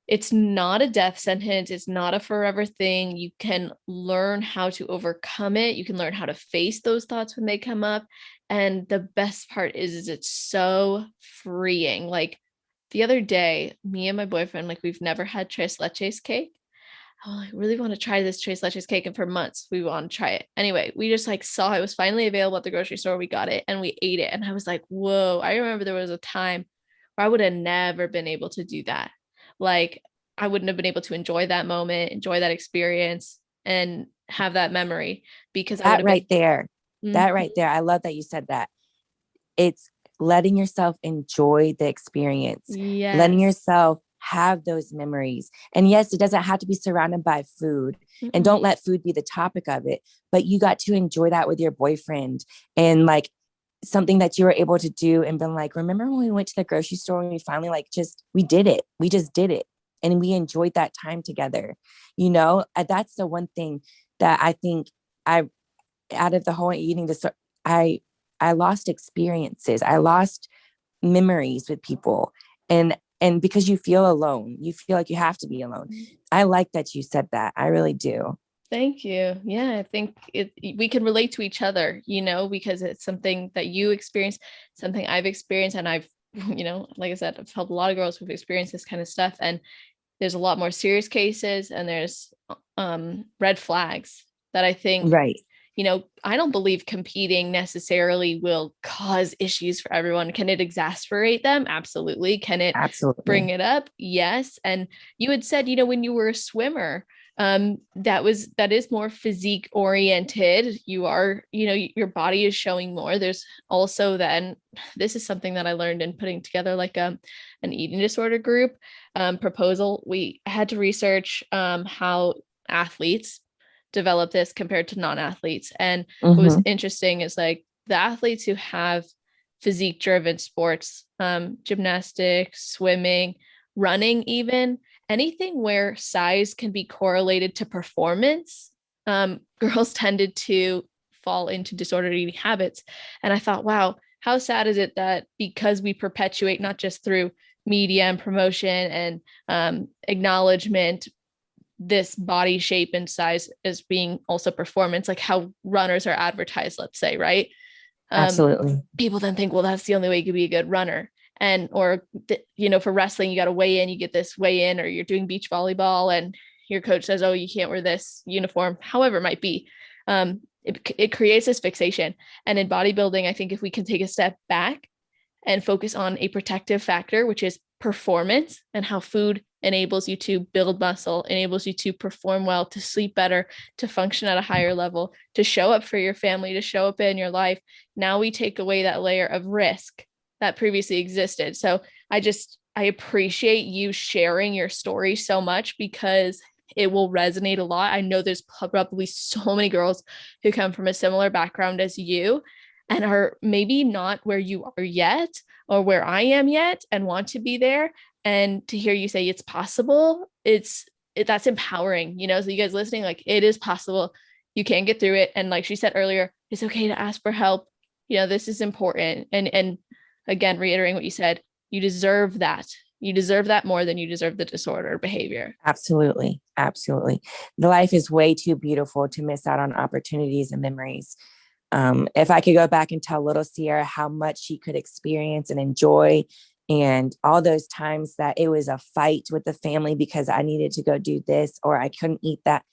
it's not a death sentence. It's not a forever thing. You can learn how to overcome it. You can learn how to face those thoughts when they come up. And the best part is it's so freeing. Like the other day, me and my boyfriend, like, we've never had tres leches cake. I really want to try this tres leches cake. And for months, we want to try it. Anyway, we just like saw it was finally available at the grocery store. We got it and we ate it. And I was like, whoa, I remember there was a time where I would have never been able to do that. Like, I wouldn't have been able to enjoy that moment, enjoy that experience, and have that memory, because that right there, Mm-hmm. that right there. I love that you said that. It's letting yourself enjoy the experience, Yes. letting yourself have those memories. And yes, it doesn't have to be surrounded by food. Mm-mm. And don't let food be the topic of it, but you got to enjoy that with your boyfriend, and like something that you were able to do and been like, remember when we went to the grocery store and we finally like we did it. We just did it. And we enjoyed that time together. You know, that's the one thing that I think out of the whole eating disorder, I lost experiences. I lost memories with people. And because you feel alone, you feel like you have to be alone. I like that you said that. I really do. Thank you. Yeah, I think we can relate to each other, you know, because it's something that you experienced, something I've experienced. And I've, you know, like I said, I've helped a lot of girls who've experienced this kind of stuff. And there's a lot more serious cases, and there's red flags that I think, right. You know, I don't believe competing necessarily will cause issues for everyone. Can it exacerbate them? Absolutely. Can it bring it up? Yes. And you had said, you know, when you were a swimmer, that is more physique oriented. You are, you know, your body is showing more. There's also then, this is something that I learned in putting together like an eating disorder group proposal. We had to research how athletes develop this compared to non-athletes. And what was interesting is like the athletes who have physique driven sports, gymnastics, swimming, running, even anything where size can be correlated to performance, girls tended to fall into disordered eating habits. And I thought, wow, how sad is it that because we perpetuate, not just through media and promotion and acknowledgement, this body shape and size as being also performance, like how runners are advertised, let's say, right? Absolutely. People then think, well, that's the only way you could be a good runner. And, or, you know, for wrestling, you got to weigh in, you get this weigh in, or you're doing beach volleyball and your coach says, oh, you can't wear this uniform, however it might be. It creates this fixation. And in bodybuilding, I think if we can take a step back and focus on a protective factor, which is performance, and how food enables you to build muscle, enables you to perform well, to sleep better, to function at a higher level, to show up for your family, to show up in your life. Now we take away that layer of risk that previously existed. So I just I appreciate you sharing your story so much because it will resonate a lot. I know there's probably so many girls who come from a similar background as you and are maybe not where you are yet or where I am yet and want to be there. And to hear you say it's possible, that's empowering, you know. So you guys listening, like, it is possible. You can get through it. And like she said earlier, it's okay to ask for help. You know, this is important. And again, reiterating what you said, you deserve that. You deserve that more than you deserve the disordered behavior. Absolutely. Absolutely. The life is way too beautiful to miss out on opportunities and memories. If I could go back and tell little Sierra how much she could experience and enjoy, and all those times that it was a fight with the family because I needed to go do this or I couldn't eat that,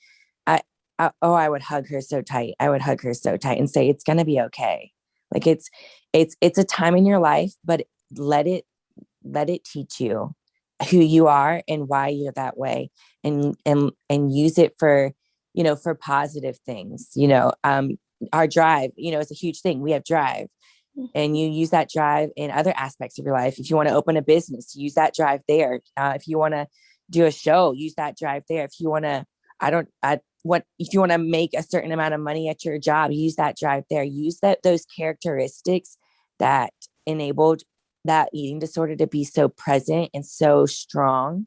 I would hug her so tight. I would hug her so tight and say, it's going to be okay. Like it's a time in your life, but let it teach you who you are and why you're that way, and use it for, for positive things. Our drive, is a huge thing. We have drive, and you use that drive in other aspects of your life. If you want to open a business, use that drive there. If you want to do a show, use that drive there. If you want to, if you want to make a certain amount of money at your job, use that drive there. Use those characteristics that enabled that eating disorder to be so present and so strong.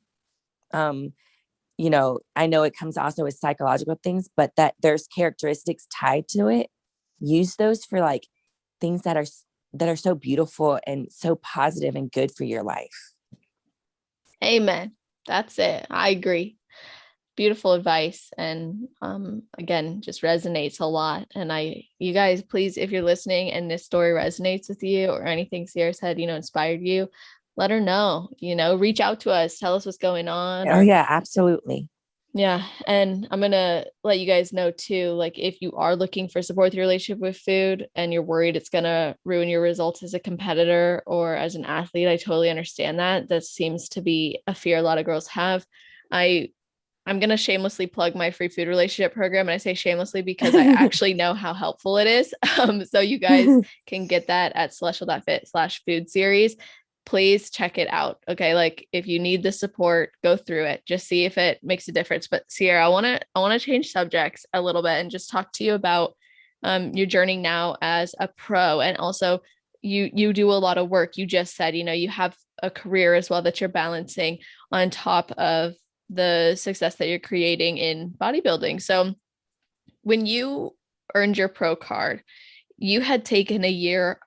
I know it comes also with psychological things, but that there's characteristics tied to it. Use those for like things that are so beautiful and so positive and good for your life. Amen. That's it. I agree. Beautiful advice. And again, just resonates a lot. And you guys, please, if you're listening and this story resonates with you or anything Sierra said, inspired you, let her know, reach out to us, tell us what's going on. Oh yeah, absolutely. Yeah. And I'm going to let you guys know too, like if you are looking for support with your relationship with food and you're worried it's going to ruin your results as a competitor or as an athlete, I totally understand that. That seems to be a fear a lot of girls have. I'm going to shamelessly plug my free food relationship program. And I say shamelessly because I actually know how helpful it is. So you guys can get that at celestial.fit/food series. Please check it out. Okay. Like if you need the support, go through it, just see if it makes a difference. But Sierra, I want to change subjects a little bit and just talk to you about your journey now as a pro. And also you do a lot of work. You just said, you have a career as well that you're balancing on top of the success that you're creating in bodybuilding. So when you earned your pro card, you had taken 1.5 years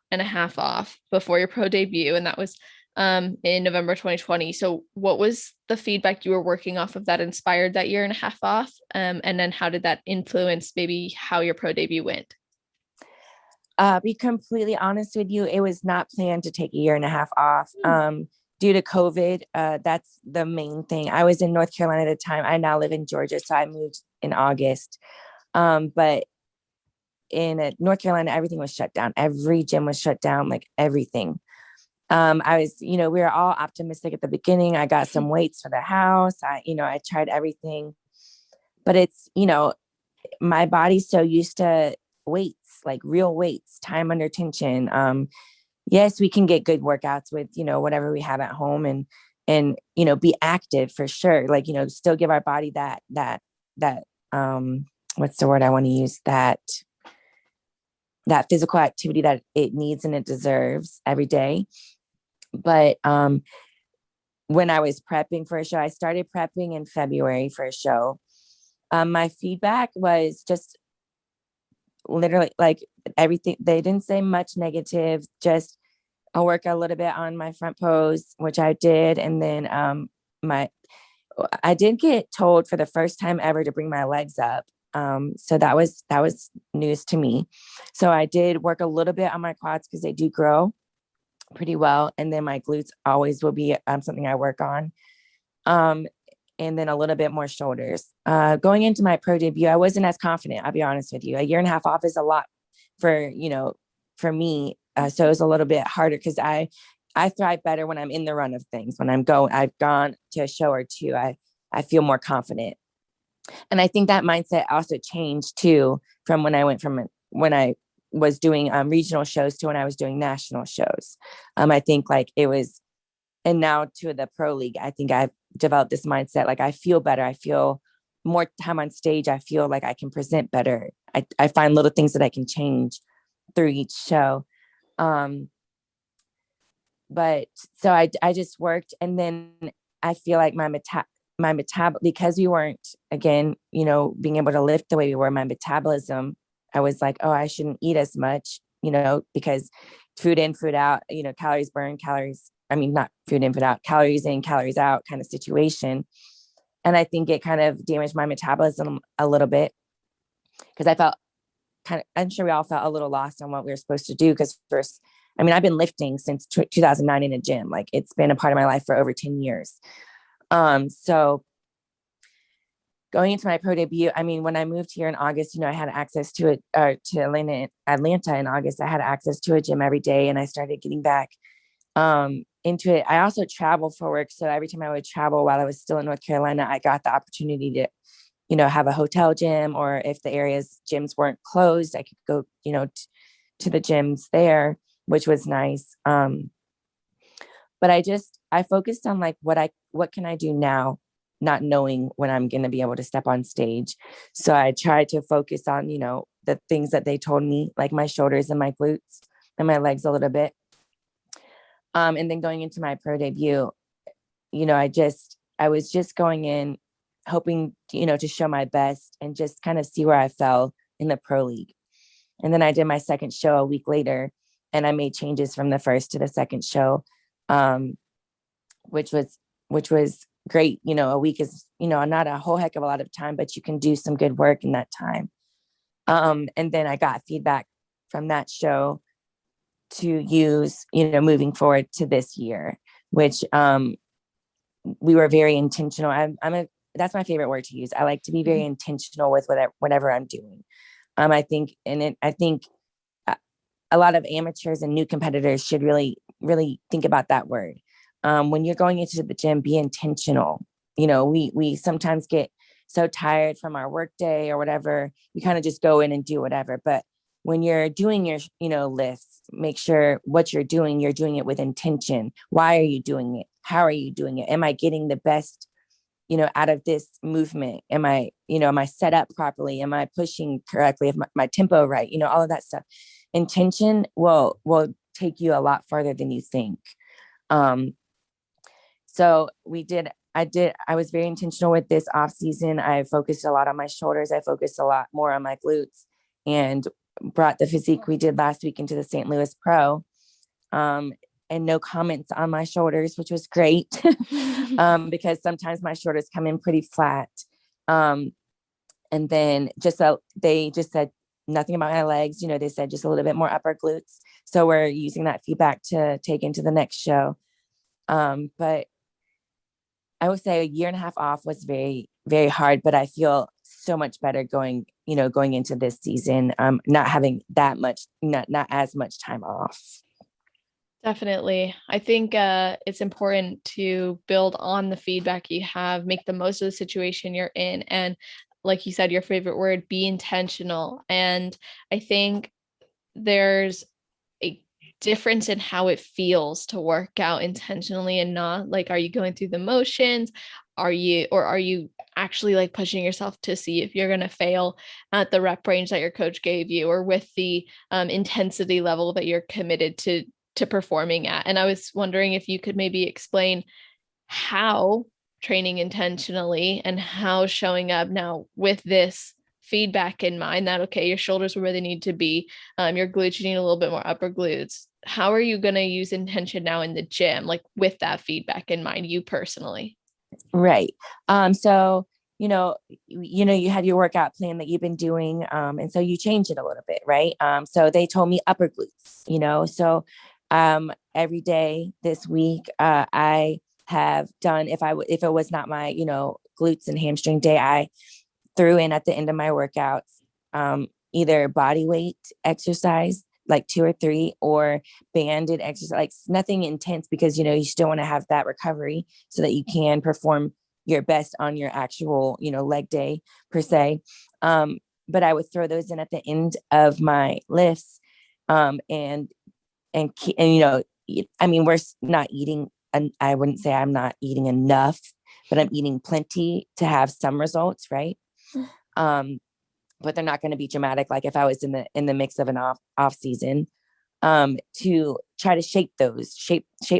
off before your pro debut, and that was in November 2020. So what was the feedback you were working off of that inspired that 1.5 years off? And then how did that influence maybe how your pro debut went? Be completely honest with you, it was not planned to take 1.5 years off. Due to COVID, that's the main thing. I was in North Carolina at the time. I now live in Georgia, so I moved in August. But in North Carolina, everything was shut down. Every gym was shut down, like everything. I was, we were all optimistic at the beginning. I got some weights for the house. I tried everything, but it's, my body's so used to weights, like real weights, time under tension. Yes, we can get good workouts with, whatever we have at home and, be active for sure. Like, still give our body that, what's the word I want to use? That physical activity that it needs and it deserves every day. But, when I was prepping for a show, I started prepping in February for a show. My feedback was just literally like everything. They didn't say much negative, just I'll work a little bit on my front pose, which I did. And then I did get told for the first time ever to bring my legs up. So that was news to me. So I did work a little bit on my quads because they do grow pretty well. And then my glutes always will be something I work on. And then a little bit more shoulders. Going into my pro debut, I wasn't as confident. I'll be honest with you. 1.5 years off is a lot for me. So it was a little bit harder because I thrive better when I'm in the run of things. When I've gone to a show or two, I feel more confident. And I think that mindset also changed too from when I was doing regional shows to when I was doing national shows. I think like it was and now to the pro league, I think I've developed this mindset. Like I feel better. I feel more time on stage. I feel like I can present better. I find little things that I can change through each show. But so I just worked, and then I feel like my because we weren't, again, being able to lift the way we were, my metabolism, I was like, oh, I shouldn't eat as much, because food in, food out, calories burn, not food in, food out, calories in, calories out kind of situation. And I think it kind of damaged my metabolism a little bit, because I felt I'm sure we all felt a little lost on what we were supposed to do. Because first, I've been lifting since 2009 in a gym. Like it's been a part of my life for over 10 years. So going into my pro debut, when I moved here in August, I had access to it, to Atlanta in August. I had access to a gym every day, and I started getting back into it. I also traveled for work. So every time I would travel while I was still in North Carolina, I got the opportunity to, have a hotel gym, or if the area's gyms weren't closed, I could go, to the gyms there, which was nice. But I focused on like, what can I do now, not knowing when I'm going to be able to step on stage. So I tried to focus on, the things that they told me, like my shoulders and my glutes and my legs a little bit. And then going into my pro debut, I was just going in hoping, to show my best and just kind of see where I fell in the pro league. And then I did my second show a week later, and I made changes from the first to the second show, which was great. A week is, not a whole heck of a lot of time, but you can do some good work in that time. And then I got feedback from that show to use, moving forward to this year, which we were very intentional. That's my favorite word to use. I like to be very intentional with whatever I'm doing. I think a lot of amateurs and new competitors should really, really think about that word. When you're going into the gym, be intentional. We sometimes get so tired from our work day or whatever, we kind of just go in and do whatever. But when you're doing your, lifts, make sure what you're doing it with intention. Why are you doing it? How are you doing it? Am I getting the best, out of this movement? Am I set up properly? Am I pushing correctly? If my tempo right? All of that stuff. Intention will take you a lot farther than you think. So I was very intentional with this off season. I focused a lot on my shoulders. I focused a lot more on my glutes, and brought the physique we did last week into the St. Louis Pro. And no comments on my shoulders, which was great. Because sometimes my shoulders come in pretty flat. And then they just said nothing about my legs. They said just a little bit more upper glutes. So we're using that feedback to take into the next show. But I would say a year and a half off was very, very hard, but I feel so much better going into this season, not having not as much time off. Definitely. I think it's important to build on the feedback you have, make the most of the situation you're in. And like you said, your favorite word, be intentional. And I think there's a difference in how it feels to work out intentionally and not. Like, are you going through the motions? Are you actually like pushing yourself to see if you're going to fail at the rep range that your coach gave you, or with the intensity level that you're committed to performing at? And I was wondering if you could maybe explain how training intentionally and how showing up now with this feedback in mind that, okay, your shoulders are where they need to be, your glutes, you need a little bit more upper glutes. How are you going to use intention now in the gym, like with that feedback in mind, you personally? Right. So, you have your workout plan that you've been doing. And so you change it a little bit, right? So they told me upper glutes, so every day this week, I have done, if it was not my, glutes and hamstring day, I threw in at the end of my workouts, either body weight exercise, like 2 or 3, or banded exercise, like nothing intense, because, you still want to have that recovery so that you can perform your best on your actual, leg day per se. But I would throw those in at the end of my lifts. And we're not eating I wouldn't say I'm not eating enough, but I'm eating plenty to have some results, right? But they're not going to be dramatic like if I was in the mix of an off season. To try to shape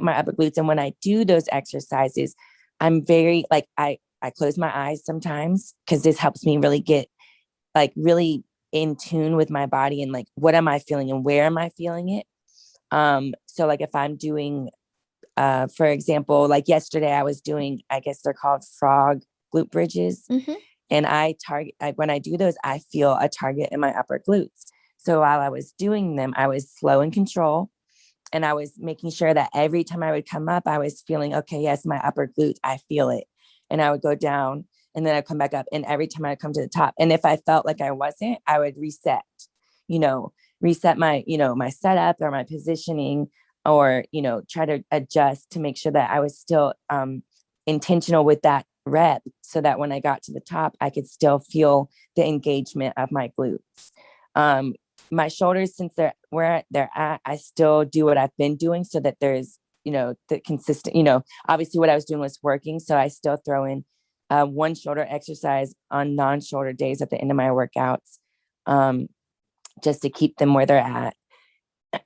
my upper glutes. And when I do those exercises, I'm very like I close my eyes sometimes because this helps me really get like really in tune with my body and like what am I feeling and where am I feeling it. So like if I'm doing for example, like yesterday I was doing, I guess they're called frog glute bridges. And when I do those, I feel a target in my upper glutes. So while I was doing them, I was slow and control. And I was making sure that every time I would come up, I was feeling, okay, yes, my upper glutes, I feel it. And I would go down and then I'd come back up. And every time I'd come to the top. And if I felt like I wasn't, I would reset my, my setup or my positioning or, try to adjust to make sure that I was still intentional with that rep so that when I got to the top, I could still feel the engagement of my glutes. My shoulders, since they're where they're at, I still do what I've been doing so that there's, the consistent, obviously what I was doing was working. So I still throw in one shoulder exercise on non-shoulder days at the end of my workouts, just to keep them where they're at.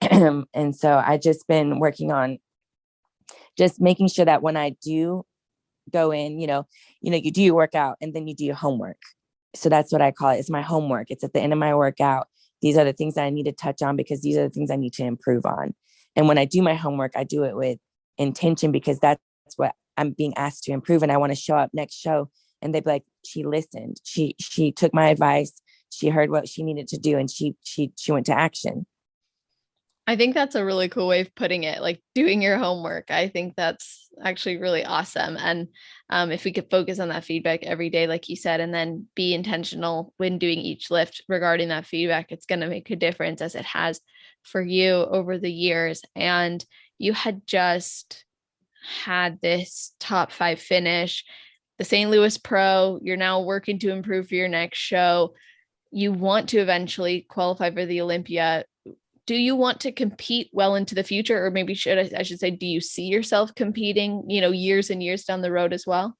And so I just been working on just making sure that when I do go in, you do your workout and then you do your homework. So that's what I call it. It's my homework. It's at the end of my workout. These are the things that I need to touch on because these are the things I need to improve on. And when I do my homework, I do it with intention because that's what I'm being asked to improve. And I want to show up next show and they'd be like, she listened. She took my advice. She heard what she needed to do and she went to action. I think that's a really cool way of putting it, like doing your homework. I think that's actually really awesome. And if we could focus on that feedback every day, like you said, and then be intentional when doing each lift regarding that feedback, it's going to make a difference as it has for you over the years. And you had just had this top 5 finish, the St. Louis Pro. You're now working to improve for your next show. You want to eventually qualify for the Olympia. Do you want to compete well into the future, or maybe I should say, do you see yourself competing, years and years down the road as well?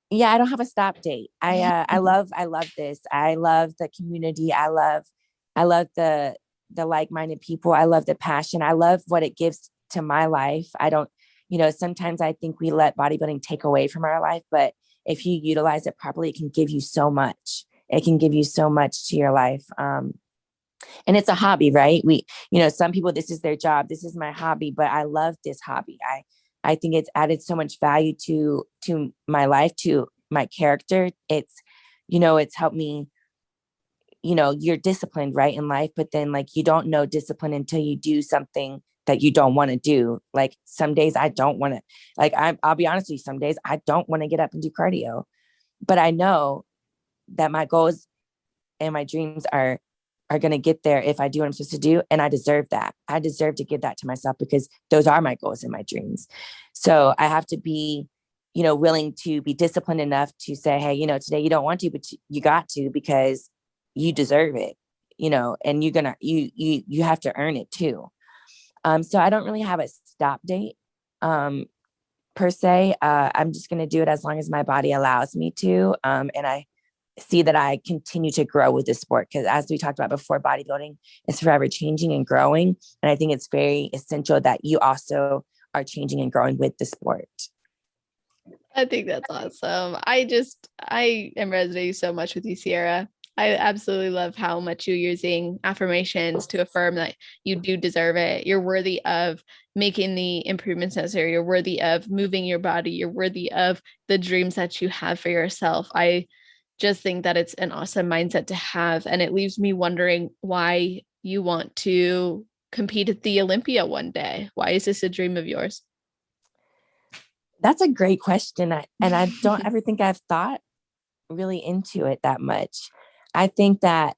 Yeah, I don't have a stop date. I love this. I love the community. I love the like-minded people. I love the passion. I love what it gives to my life. I don't, sometimes I think we let bodybuilding take away from our life, but if you utilize it properly, it can give you so much. It can give you so much to your life. And it's a hobby, right? Some people, this is their job. This is my hobby, but I love this hobby. I think it's added so much value to my life, to my character. It's helped me, you're disciplined, right, in life, but then like, you don't know discipline until you do something that you don't want to do. Like some days I don't want to, like, I'll be honest with you, some days I don't want to get up and do cardio, but I know that my goals and my dreams are going to get there if I do what I'm supposed to do. And I deserve that. I deserve to give that to myself because those are my goals and my dreams. So I have to be, willing to be disciplined enough to say, hey, today you don't want to, but you got to, because you deserve it, and you have to earn it too. So I don't really have a stop date, per se. I'm just going to do it as long as my body allows me to. And I see that I continue to grow with the sport, because as we talked about before, bodybuilding is forever changing and growing. And I think it's very essential that you also are changing and growing with the sport. I think that's awesome. I am resonating so much with you, Sierra. I absolutely love how much you're using affirmations to affirm that you do deserve it. You're worthy of making the improvements necessary. You're worthy of moving your body. You're worthy of the dreams that you have for yourself. I just think that it's an awesome mindset to have. And it leaves me wondering why you want to compete at the Olympia one day. Why is this a dream of yours? That's a great question. And I don't ever think I've thought really into it that much. I think that,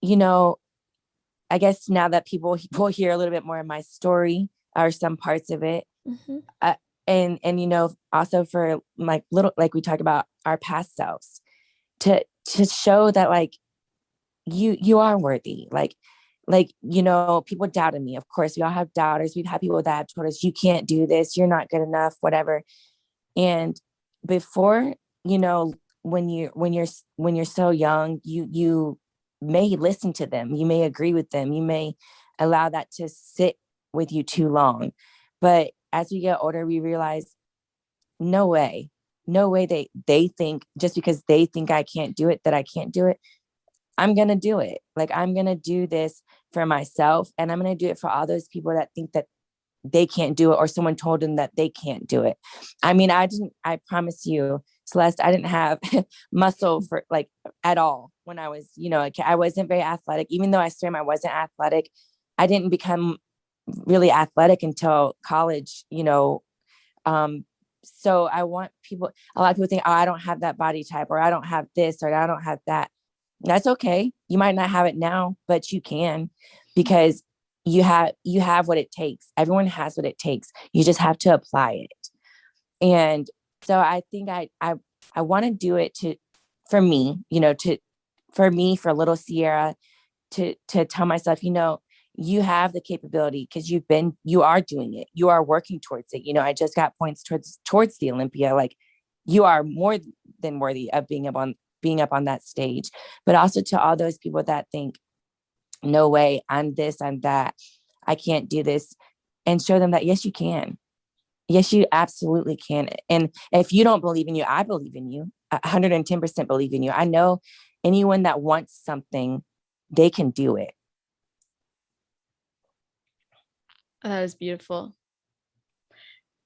I guess now that people will hear a little bit more of my story or some parts of it, and also for like we talk about our past selves, to show that like you are worthy. Like like, you know, people doubted me. Of course, we all have doubters. We've had people that have told us, you can't do this, you're not good enough, whatever. And before, you know, when you're so young, you may listen to them, you may agree with them, you may allow that to sit with you too long. But as we get older, we realize, no way, no way they think, just because they think I can't do it, that I can't do it. I'm going to do it. Like, I'm going to do this for myself, and I'm going to do it for all those people that think that they can't do it, or someone told them that they can't do it. I mean, I promise you, Celeste, I didn't have muscle for like at all when I was, you know, a kid. I wasn't very athletic, even though I swam, I wasn't athletic. I didn't become really athletic until college, you know. So I want people, a lot of people think, oh, I don't have that body type, or I don't have this, or I don't have that. That's okay. You might not have it now, but you can, because you have what it takes. Everyone has what it takes. You just have to apply it. And so I think I want to do it for me, you know, for me, for little Sierra, to tell myself, you know, you have the capability, because you are doing it. You are working towards it. You know, I just got points towards the Olympia. Like, you are more than worthy of being up on that stage. But also to all those people that think, no way, I'm this, I'm that, I can't do this, and show them that, yes, you can. Yes, you absolutely can. And if you don't believe in you, I believe in you. 110% believe in you. I know anyone that wants something, they can do it. That is beautiful.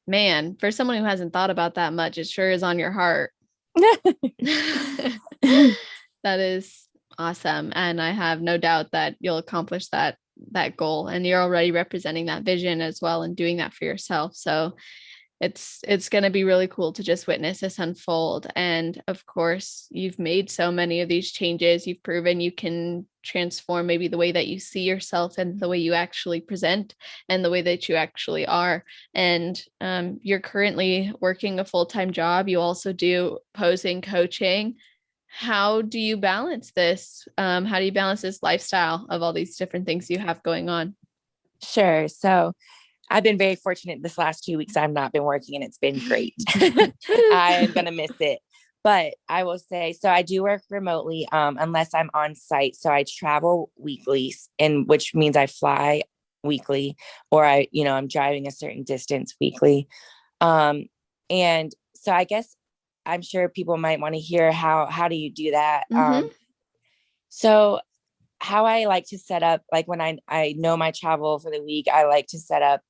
Man, for someone who hasn't thought about that much, it sure is on your heart. That is awesome. And I have no doubt that you'll accomplish that goal. And you're already representing that vision as well and doing that for yourself. So it's going to be really cool to just witness this unfold. And of course, you've made so many of these changes. You've proven you can transform maybe the way that you see yourself and the way you actually present and the way that you actually are. And you're currently working a full-time job. You also do posing coaching. How do you balance this? How do you balance this lifestyle of all these different things you have going on? Sure. So I've been very fortunate this last 2 weeks. I've not been working, and it's been great. I am going to miss it. But I will say, so I do work remotely, unless I'm on site. So I travel weekly, and which means I fly weekly, or I'm driving a certain distance weekly. And so I guess I'm sure people might want to hear how do you do that? Mm-hmm. So how I like to set up, like when I know my travel for the week, I like to set up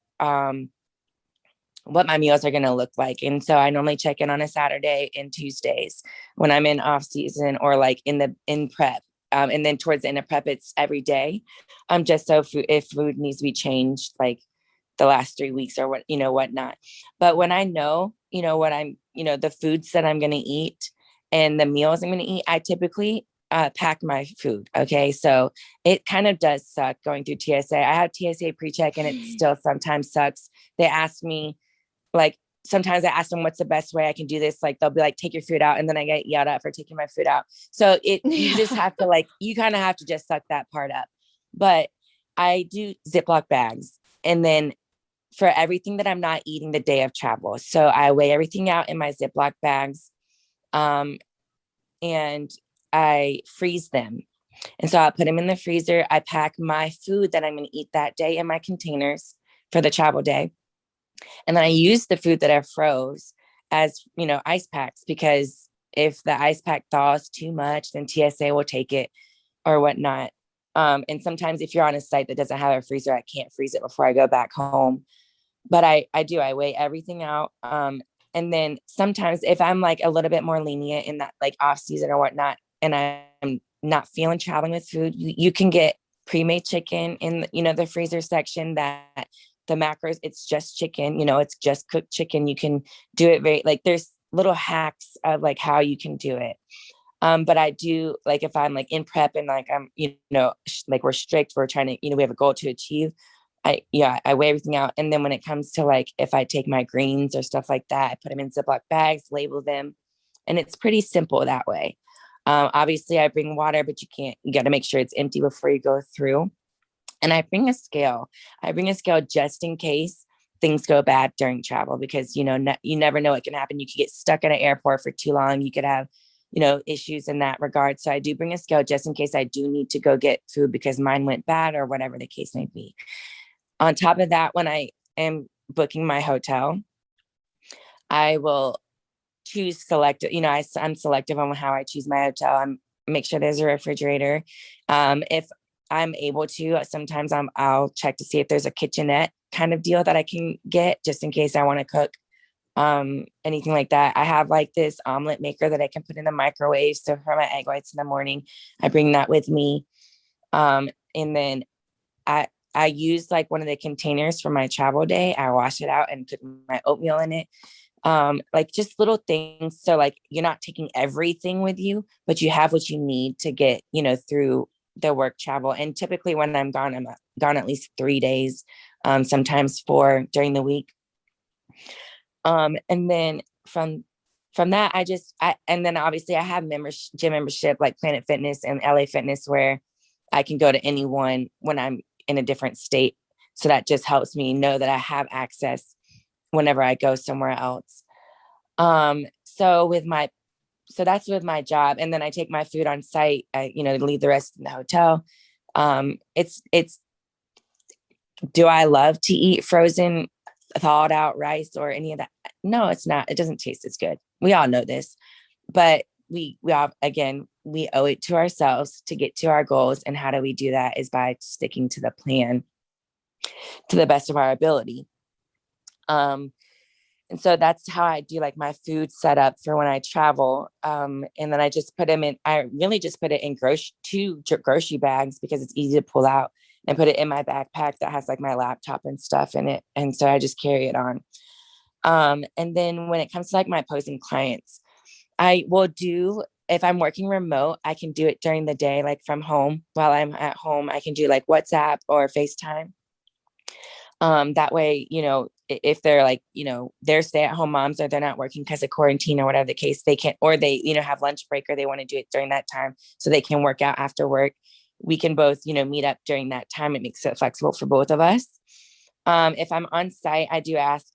what my meals are going to look like. And so I normally check in on a Saturday and Tuesdays when I'm in off season, or like in prep. And then towards the end of prep, it's every day. Just so if food needs to be changed, like the last 3 weeks or whatnot. But when I know, what I'm, the foods that I'm going to eat and the meals I'm going to eat, I typically pack my food. Okay. So it kind of does suck going through TSA. I have TSA pre-check, and it still sometimes sucks. They ask me, like, sometimes I ask them what's the best way I can do this. Like, they'll be like, take your food out. And then I get yelled at for taking my food out. So you just have to you kind of have to just suck that part up. But I do Ziploc bags. And then for everything that I'm not eating the day of travel. So I weigh everything out in my Ziploc bags. And I freeze them. And so I put them in the freezer. I pack my food that I'm going to eat that day in my containers for the travel day. And then I use the food that I froze as, ice packs, because if the ice pack thaws too much, then TSA will take it or whatnot. And sometimes if you're on a site that doesn't have a freezer, I can't freeze it before I go back home. But I weigh everything out. And then sometimes if I'm like a little bit more lenient in that like off season or whatnot, and I'm not feeling traveling with food, you can get pre-made chicken in, the freezer section, that the macros, it's just chicken, it's just cooked chicken. You can do it there's little hacks of like how you can do it. But I do, like, if I'm like in prep and like I'm, like we're strict, we're trying to, we have a goal to achieve. I weigh everything out. And then when it comes to like, if I take my greens or stuff like that, I put them in Ziploc bags, label them. And it's pretty simple that way. Obviously I bring water, but you got to make sure it's empty before you go through. And I bring a scale. I bring a scale just in case things go bad during travel, because, you know, you never know what can happen. You could get stuck at an airport for too long. You could have, you know, issues in that regard. So I do bring a scale just in case I do need to go get food because mine went bad or whatever the case may be. On top of that, when I am booking my hotel, I will choose selective, you know, I'm selective on how I choose my hotel. I'm make sure there's a refrigerator. If I'm able to, sometimes I'll check to see if there's a kitchenette kind of deal that I can get just in case I want to cook anything like that. I have like this omelet maker that I can put in the microwave. So for my egg whites in the morning, I bring that with me. And then I use like one of the containers for my travel day. I wash it out and put my oatmeal in it. Like just little things. So like you're not taking everything with you, but you have what you need to get, you know, through the work travel. And typically when I'm gone at least 3 days, sometimes 4 during the week. And then from that, and then obviously I have gym membership like Planet Fitness and LA Fitness, where I can go to anyone when I'm in a different state. So that just helps me know that I have access whenever I go somewhere else. So that's with my job. And then I take my food on site, you know, leave the rest in the hotel. It's, do I love to eat frozen, thawed out rice or any of that? No, it's not. It doesn't taste as good. We all know this, but we all, again, we owe it to ourselves to get to our goals. And how do we do that is by sticking to the plan to the best of our ability. And so that's how I do like my food setup for when I travel. And then I just put them in, I really just put it in two grocery bags because it's easy to pull out, and put it in my backpack that has like my laptop and stuff in it. And so I just carry it on. And then when it comes to like my posing clients, I will do, if I'm working remote, I can do it during the day, like from home. While I'm at home, I can do like WhatsApp or FaceTime. That way, you know, if they're like, you know, they're stay-at-home moms or they're not working because of quarantine or whatever the case, they can, or they, you know, have lunch break or they want to do it during that time so they can work out after work. We can both, you know, meet up during that time. It makes it flexible for both of us. If I'm on site, I do ask,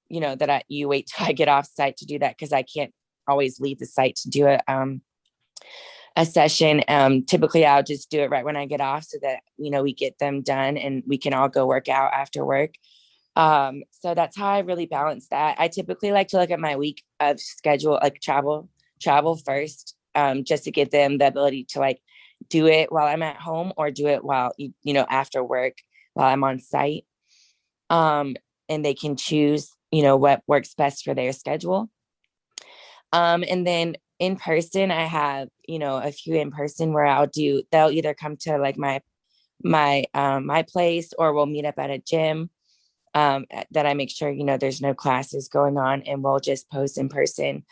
you know, that you wait till I get off site to do that, because I can't always leave the site to do a session. Typically I'll just do it right when I get off so that, you know, we get them done and we can all go work out after work. So that's how I really balance that. I typically like to look at my week of schedule, like travel first, just to give them the ability to like do it while I'm at home or do it while, you know, after work while I'm on site. And they can choose, you know, what works best for their schedule. And then in person, I have, you know, a few in person where they'll either come to like my place, or we'll meet up at a gym, that I make sure, you know, there's no classes going on, and we'll just post in person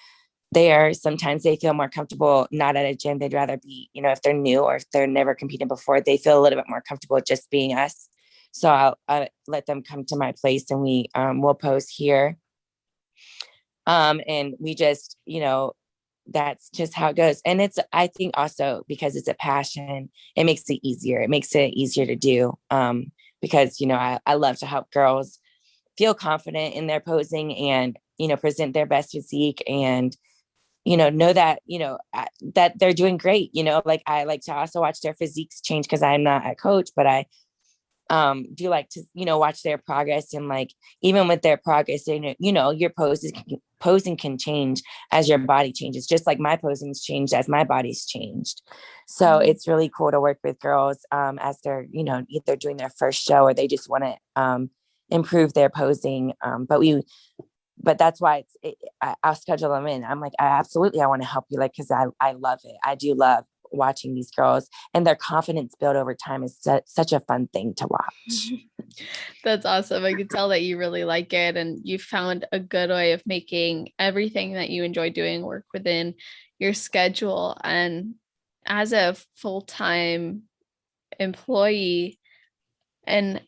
there. Sometimes they feel more comfortable not at a gym. They'd rather be, you know, if they're new or if they're never competed before, they feel a little bit more comfortable just being us. So I'll let them come to my place, and we'll post here. And we just, you know, that's just how it goes. And I think also because it's a passion, it makes it easier. It makes it easier to do. Because, you know, I love to help girls feel confident in their posing and, you know, present their best physique, and, you know that, you know, that they're doing great. You know, like I like to also watch their physiques change, because I'm not a coach, but I do like to, you know, watch their progress. And like, even with their progress, you know, your posing can change as your body changes, just like my posing's changed as my body's changed. So it's really cool to work with girls as they're, you know, either doing their first show or they just want to improve their posing. But that's why I'll schedule them in. I'm like, I want to help you, like, because I love it. I do love watching these girls, and their confidence build over time is such a fun thing to watch. That's awesome. I can tell that you really like it, and you found a good way of making everything that you enjoy doing work within your schedule. And as a full-time employee and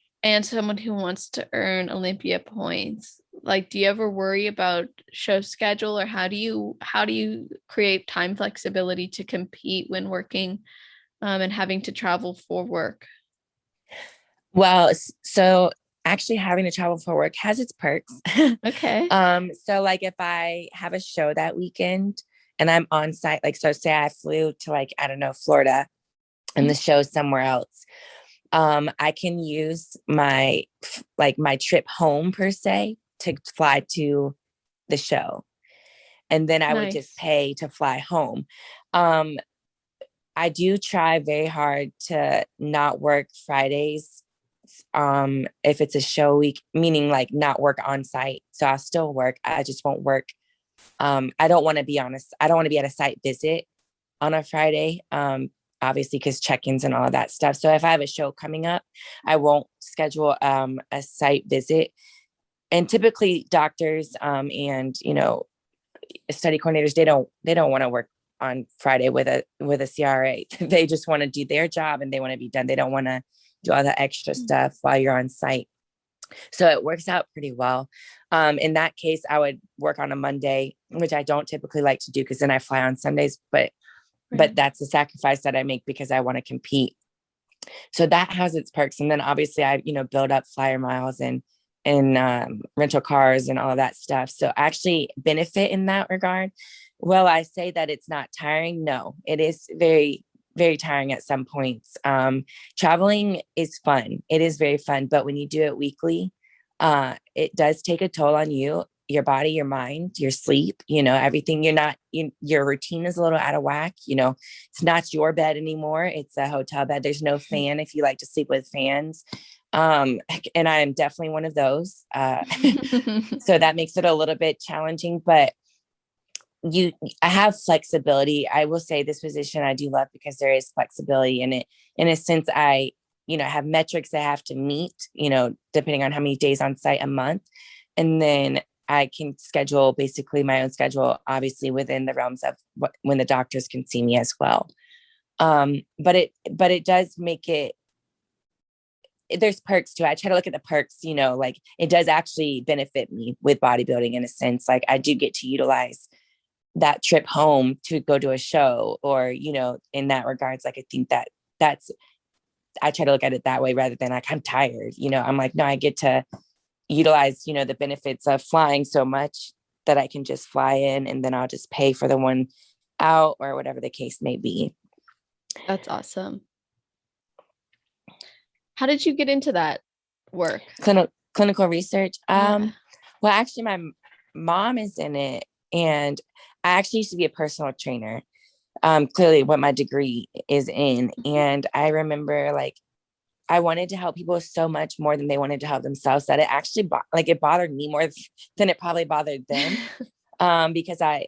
someone who wants to earn Olympia points, like, do you ever worry about show schedule, or how do you create time flexibility to compete when working and having to travel for work? Well, so actually having to travel for work has its perks. Okay. So like if I have a show that weekend and I'm on site, like so say I flew to like, I don't know, Florida and the show's somewhere else. I can use my my trip home per se to fly to the show. And then I would just Nice. pay to fly home. Um, I do try very hard to not work Fridays if it's a show week, meaning like not work on site. So I'll still work. I just won't work. I don't want to be honest. I don't want to be at a site visit on a Friday. Obviously because check-ins and all of that stuff. So if I have a show coming up, I won't schedule a site visit. And typically doctors and study coordinators, they don't want to work on Friday with a CRA. They just want to do their job and they want to be done. They don't want to do all the extra stuff while you're on site. So it works out pretty well. In that case, I would work on a Monday, which I don't typically like to do because then I fly on Sundays, but that's a sacrifice that I make because I want to compete. So that has its perks. And then obviously I, build up flyer miles and rental cars and all of that stuff. So I actually benefit in that regard. Well, I say that it's not tiring. No, it is very, very tiring at some points. Traveling is fun. It is very fun. But when you do it weekly, it does take a toll on you, your body, your mind, your sleep, everything. Your routine is a little out of whack. It's not your bed anymore. It's a hotel bed. There's no fan if you like to sleep with fans. And I am definitely one of those. So that makes it a little bit challenging, but I have flexibility. I will say this position I do love because there is flexibility in it. In a sense, I have metrics I have to meet, depending on how many days on site a month. And then I can schedule basically my own schedule, obviously within the realms of when the doctors can see me as well. But it does make it, there's perks to it. I try to look at the perks, like it does actually benefit me with bodybuilding in a sense. Like I do get to utilize that trip home to go to a show or, in that regards, like I think I try to look at it that way rather than like, I'm tired, I'm like, no, I get to utilize, the benefits of flying so much that I can just fly in and then I'll just pay for the one out or whatever the case may be. That's awesome. How did you get into that work? Clinical research. Yeah. Well, actually my mom is in it and I actually used to be a personal trainer. Clearly what my degree is in. And I remember like, I wanted to help people so much more than they wanted to help themselves that it actually it bothered me more than it probably bothered them. Because I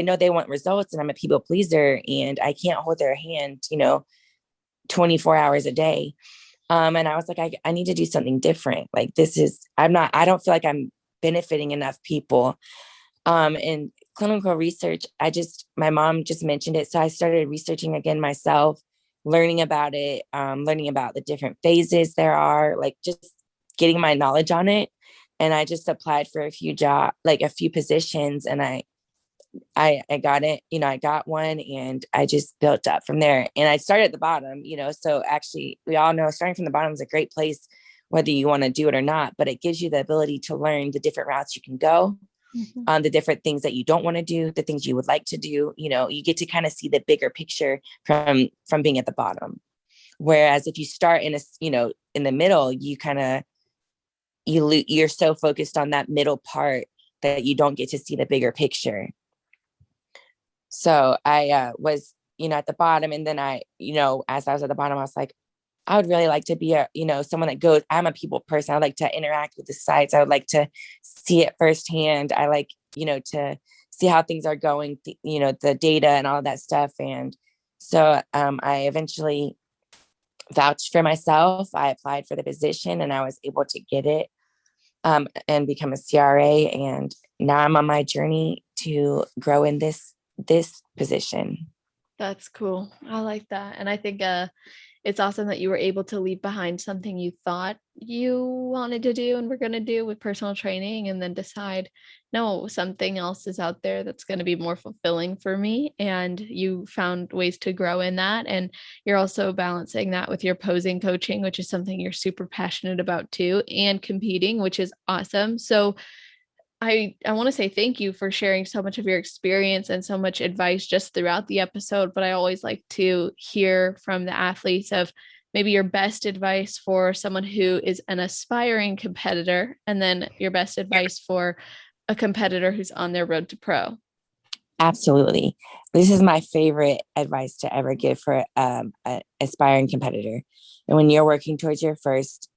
know they want results and I'm a people pleaser and I can't hold their hand, 24 hours a day. And I was like, I need to do something different. Like I don't feel like I'm benefiting enough people. And clinical research, my mom just mentioned it. So I started researching again myself, learning about it, learning about the different phases there are, like just getting my knowledge on it. And I just applied for a few positions and I got it, I got one and I just built up from there. And I started at the bottom, so actually we all know starting from the bottom is a great place, whether you want to do it or not, but it gives you the ability to learn the different routes you can go. The different things that you don't want to do, the things you would like to do, you get to kind of see the bigger picture from being at the bottom. Whereas if you start in in the middle, you kind of, you're so focused on that middle part that you don't get to see the bigger picture. So I was, at the bottom. And then as I was at the bottom, I was like, I would really like to be someone that goes, I'm a people person. I would like to interact with the sites. I would like to see it firsthand. I like, to see how things are going, the data and all of that stuff. And so I eventually vouched for myself. I applied for the position and I was able to get it and become a CRA. And now I'm on my journey to grow in this position. That's cool. I like that. And I think it's awesome that you were able to leave behind something you thought you wanted to do and were going to do with personal training, and then decide, no, something else is out there that's going to be more fulfilling for me. And you found ways to grow in that. And you're also balancing that with your posing coaching, which is something you're super passionate about too, and competing, which is awesome. So I want to say thank you for sharing so much of your experience and so much advice just throughout the episode. But I always like to hear from the athletes of maybe your best advice for someone who is an aspiring competitor, and then your best advice for a competitor who's on their road to pro. Absolutely. This is my favorite advice to ever give for an aspiring competitor. And when you're working towards your first,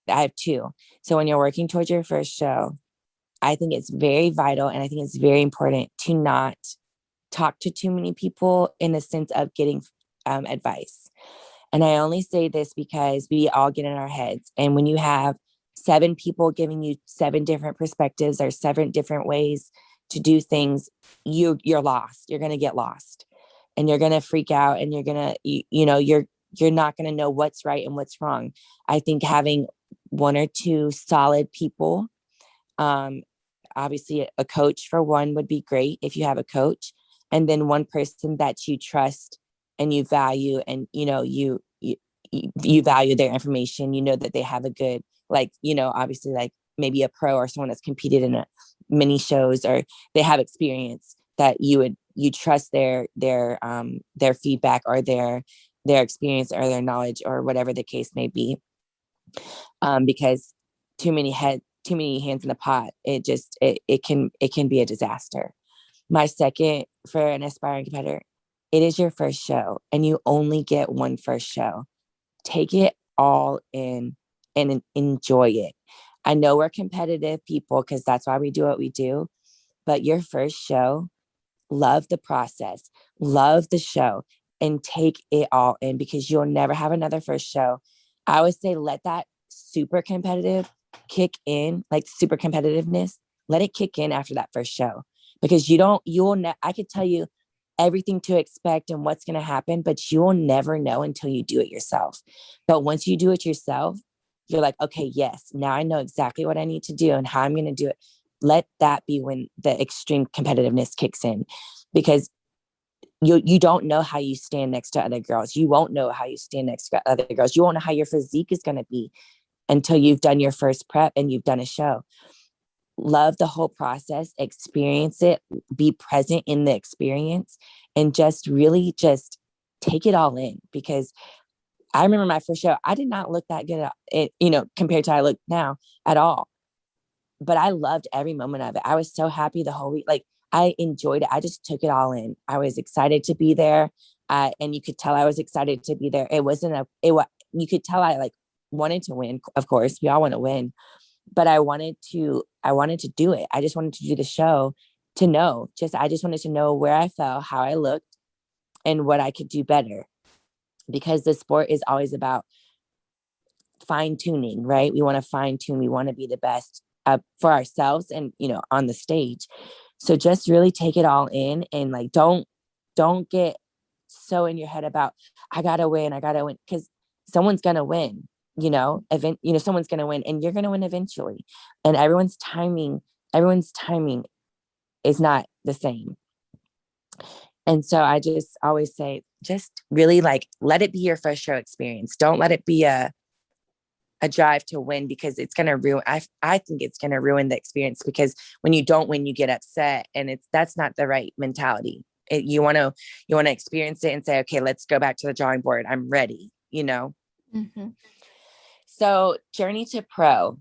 I have two. So when you're working towards your first show, I think it's very vital, and I think it's very important to not talk to too many people in the sense of getting advice. And I only say this because we all get in our heads. And when you have 7 people giving you 7 different perspectives or 7 different ways to do things, you're lost. You're going to get lost, and you're going to freak out, and you're going to, you're not going to know what's right and what's wrong. I think having 1 or 2 solid people, obviously a coach for one would be great if you have a coach, and then one person that you trust and you value, and you value their information, that they have a good, obviously, like maybe a pro or someone that's competed in many shows, or they have experience, that you trust their feedback, or their experience, or their knowledge, or whatever the case may be. Because too many hands in the pot, it can be a disaster. My second, for an aspiring competitor, it is your first show, and you only get one first show. Take it all in and enjoy it. I know we're competitive people, because that's why we do what we do, but your first show, love the process, love the show, and take it all in, because you'll never have another first show. I would say let that super competitive kick in, like super competitiveness, let it kick in after that first show, because I could tell you everything to expect and what's going to happen, but you will never know until you do it yourself. But once you do it yourself, you're like, okay, yes, now I know exactly what I need to do and how I'm going to do it. Let that be when the extreme competitiveness kicks in, because you don't know how you stand next to other girls. You won't know how you stand next to other girls. You won't know how your physique is going to be until you've done your first prep and you've done a show. Love the whole process, experience it, be present in the experience, and just really just take it all in. Because I remember my first show, I did not look that good at it, compared to how I look now at all. But I loved every moment of it. I was so happy the whole week. Like, I enjoyed it. I just took it all in. I was excited to be there. And you could tell I was excited to be there. You could tell I wanted to win. Of course, we all want to win, but I wanted to do it. I just wanted to do the show to know, I just wanted to know where I fell, how I looked, and what I could do better, because the sport is always about fine tuning, right? We want to fine tune. We want to be the best for ourselves and, on the stage. So just really take it all in, and don't get so in your head about, I gotta win, because someone's gonna win, someone's gonna win, and you're gonna win eventually. And everyone's timing is not the same. And so I just always say, just really let it be your first show experience. Don't let it be a drive to win, because it's going to ruin, I think it's going to ruin the experience, because when you don't win, you get upset, and that's not the right mentality. You want to experience it and say, okay, let's go back to the drawing board. I'm ready, Mm-hmm. So journey to pro.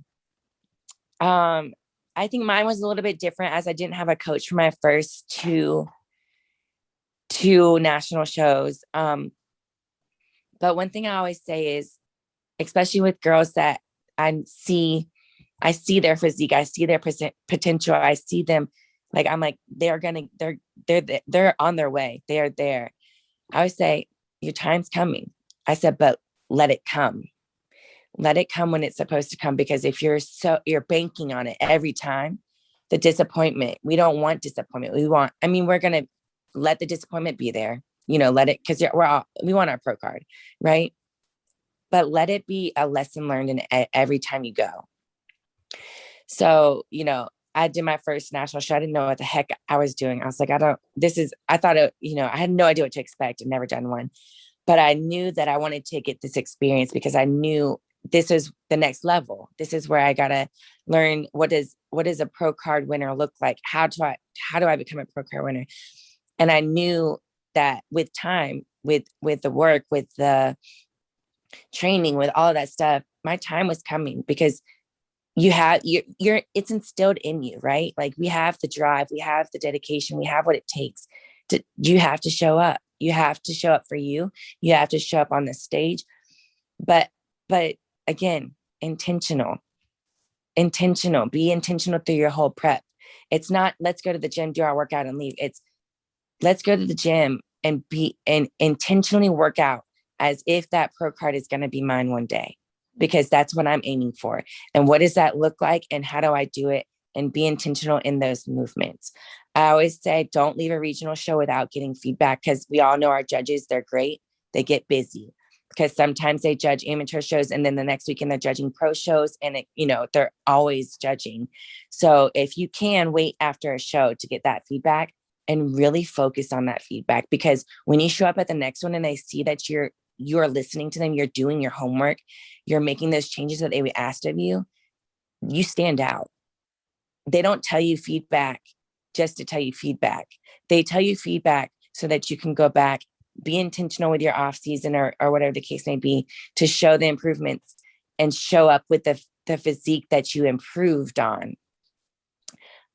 I think mine was a little bit different, as I didn't have a coach for my first two national shows. But one thing I always say is, especially with girls that I see their physique, I see their potential, I see them, they're on their way, they are there. I would say, your time's coming. I said, but let it come when it's supposed to come, because if you're banking on it every time, the disappointment, we don't want disappointment. We're going to let the disappointment be there, let it, because we want our pro card, right? but let it be a lesson learned in every time you go. So, you know, I did my first national show. I didn't know what the heck I was doing. I was like, I thought it, you know, I had no idea what to expect. I'd never done one, but I knew that I wanted to get this experience because I knew this is the next level. This is where I got to learn what does a pro card winner look like? How do I become a pro card winner? And I knew that with time, with the work, with the training, with all of that stuff, my time was coming because it's instilled in you, right? Like we have the drive, we have the dedication, we have what it takes you have to show up. You have to show up for you. You have to show up on the stage. But again, be intentional through your whole prep. It's not, let's go to the gym, do our workout and leave. It's let's go to the gym and intentionally work out as if that pro card is going to be mine one day, because that's what I'm aiming for. And what does that look like? And how do I do it? And be intentional in those movements. I always say, don't leave a regional show without getting feedback, because we all know our judges, they're great. They get busy because sometimes they judge amateur shows and then the next weekend they're judging pro shows, and they're always judging. So if you can wait after a show to get that feedback and really focus on that feedback, because when you show up at the next one and they see that you're listening to them, you're doing your homework, you're making those changes that they asked of you, you stand out. They don't tell you feedback just to tell you feedback. They tell you feedback so that you can go back, be intentional with your off season or whatever the case may be, to show the improvements and show up with the physique that you improved on.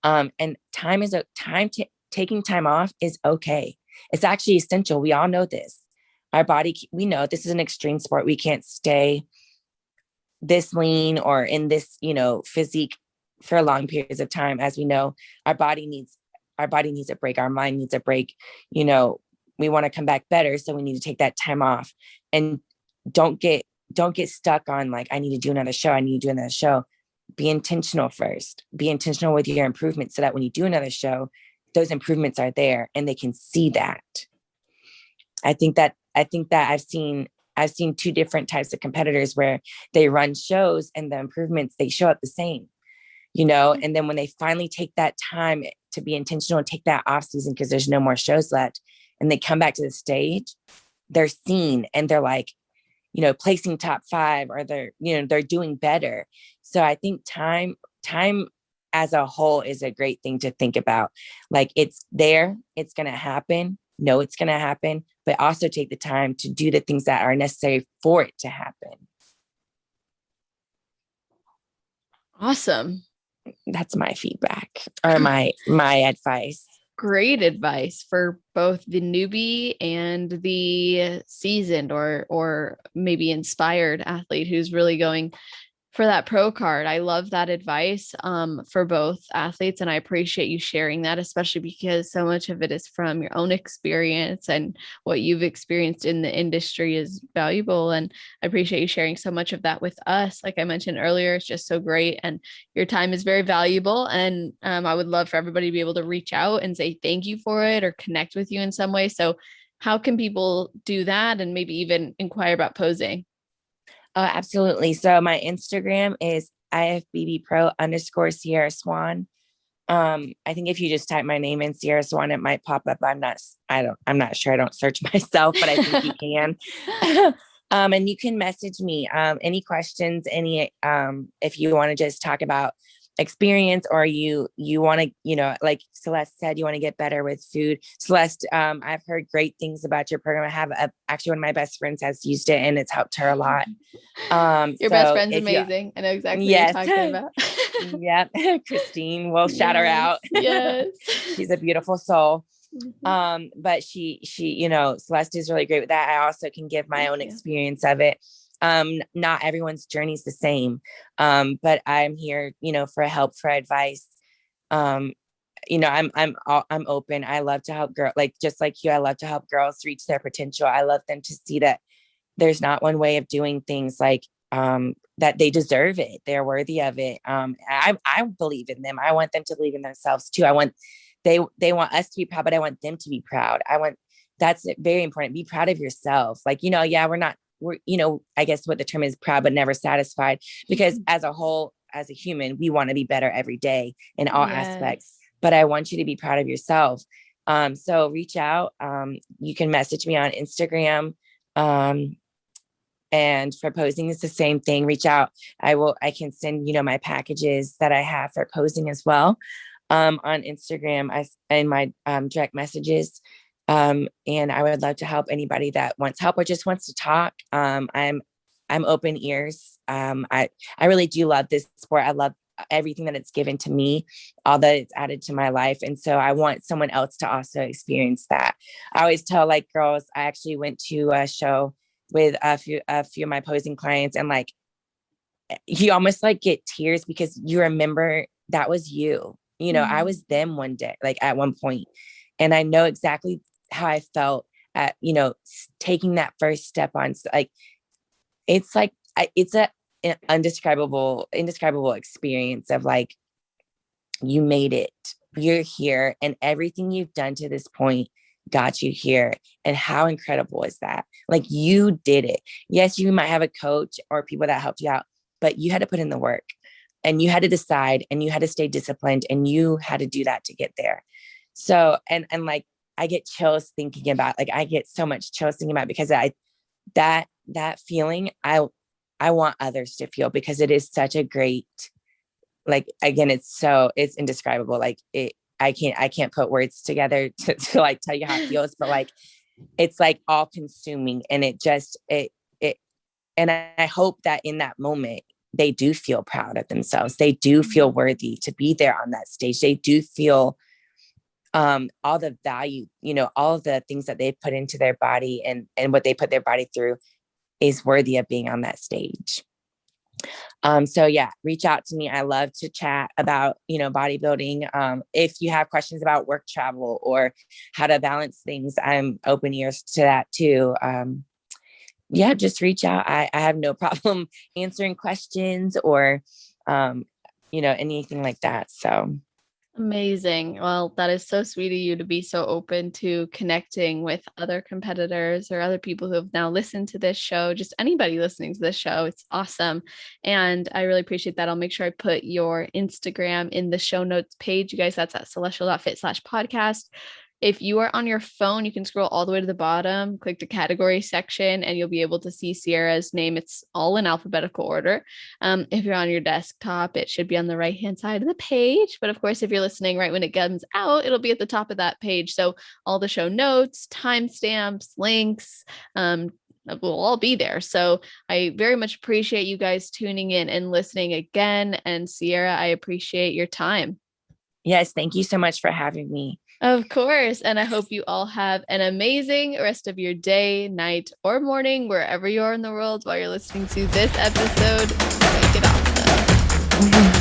And taking time off is okay. It's actually essential. We all know this. Our body, we know this is an extreme sport. We can't stay this lean or in this, physique for long periods of time. As we know, our body needs a break. Our mind needs a break. We want to come back better. So we need to take that time off, and don't get stuck on like, I need to do another show. I need to do another show. Be intentional first. Be intentional with your improvements so that when you do another show, those improvements are there and they can see that. I think that I've seen two different types of competitors where they run shows and the improvements, they show up the same, and then when they finally take that time to be intentional and take that off season because there's no more shows left, and they come back to the stage, they're seen and they're like, placing top 5, or they're doing better. So I think time as a whole is a great thing to think about. Like, it's there, it's going to happen. No, it's going to happen, but also take the time to do the things that are necessary for it to happen. Awesome. That's my feedback, or my advice. Great advice for both the newbie and the seasoned or maybe inspired athlete who's really going for that pro card. I love that advice for both athletes. And I appreciate you sharing that, especially because so much of it is from your own experience, and what you've experienced in the industry is valuable. And I appreciate you sharing so much of that with us. Like I mentioned earlier, it's just so great. And your time is very valuable. And I would love for everybody to be able to reach out and say thank you for it or connect with you in some way. So how can people do that and maybe even inquire about posing? Oh, absolutely. So my Instagram is IFBB Pro _ Sierra Swann. I think if you just type my name in, Sierra Swann, it might pop up. I'm not sure. I don't search myself, but I think you can. And you can message me any questions, if you want to just talk about experience, or you want to, like Celeste said, you want to get better with food. Celeste, I've heard great things about your program. I have actually one of my best friends has used it and it's helped her a lot. Your best friend's amazing. I know exactly what you're talking about. Yeah. Christine, we'll shout her out. Yes. She's a beautiful soul. But she, Celeste is really great with that. I also can give my own experience of it. Not everyone's journey is the same. But I'm here, for help, for advice. I'm open. I love to help girls, like, just like you, I love to help girls reach their potential. I love them to see that there's not one way of doing things, like, that they deserve it. They're worthy of it. I believe in them. I want them to believe in themselves too. They want us to be proud, but I want them to be proud. That's very important. Be proud of yourself. Like, we're we're, I guess what the term is, proud but never satisfied, because as a whole, as a human, we want to be better every day in all aspects, but I want you to be proud of yourself. So reach out. You can message me on Instagram. And for posing, it's the same thing. Reach out. I can send, my packages that I have for posing as well. On Instagram, in my direct messages. And I would love to help anybody that wants help or just wants to talk. I'm open ears. I really do love this sport. I love everything that it's given to me, all that it's added to my life. And so I want someone else to also experience that. I always tell girls, I actually went to a show with a few of my posing clients, and you almost get tears because you remember that was you. I was them one day, at one point. And I know exactly how I felt at, taking that first step on, it's an indescribable experience of you made it, you're here, and everything you've done to this point got you here. And how incredible is that? You did it. Yes, you might have a coach or people that helped you out, but you had to put in the work, and you had to decide, and you had to stay disciplined, and you had to do that to get there. So, and I get chills thinking about, I get so much chills thinking about, because that feeling, I want others to feel, because it is such a great, again, it's indescribable. I can't put words together to tell you how it feels, but it's all consuming. And and I hope that in that moment, they do feel proud of themselves. They do feel worthy to be there on that stage. They do feel all the value, all of the things that they put into their body and what they put their body through is worthy of being on that stage. So yeah, reach out to me. I love to chat about, bodybuilding. If you have questions about work travel or how to balance things, I'm open ears to that too. Yeah, just reach out. I have no problem answering questions or, anything like that. So. Amazing. Well, that is so sweet of you to be so open to connecting with other competitors or other people who have now listened to this show, just anybody listening to this show. It's awesome. And I really appreciate that. I'll make sure I put your Instagram in the show notes page. You guys, that's at celestial.fit/podcast. If you are on your phone, you can scroll all the way to the bottom, click the category section, and you'll be able to see Sierra's name. It's all in alphabetical order. If you're on your desktop, it should be on the right-hand side of the page. But of course, if you're listening right when it comes out, it'll be at the top of that page. So all the show notes, timestamps, links, will all be there. So I very much appreciate you guys tuning in and listening again. And Sierra, I appreciate your time. Yes, thank you so much for having me. Of course. And I hope you all have an amazing rest of your day, night, or morning, wherever you are in the world while you're listening to this episode. Make it awesome.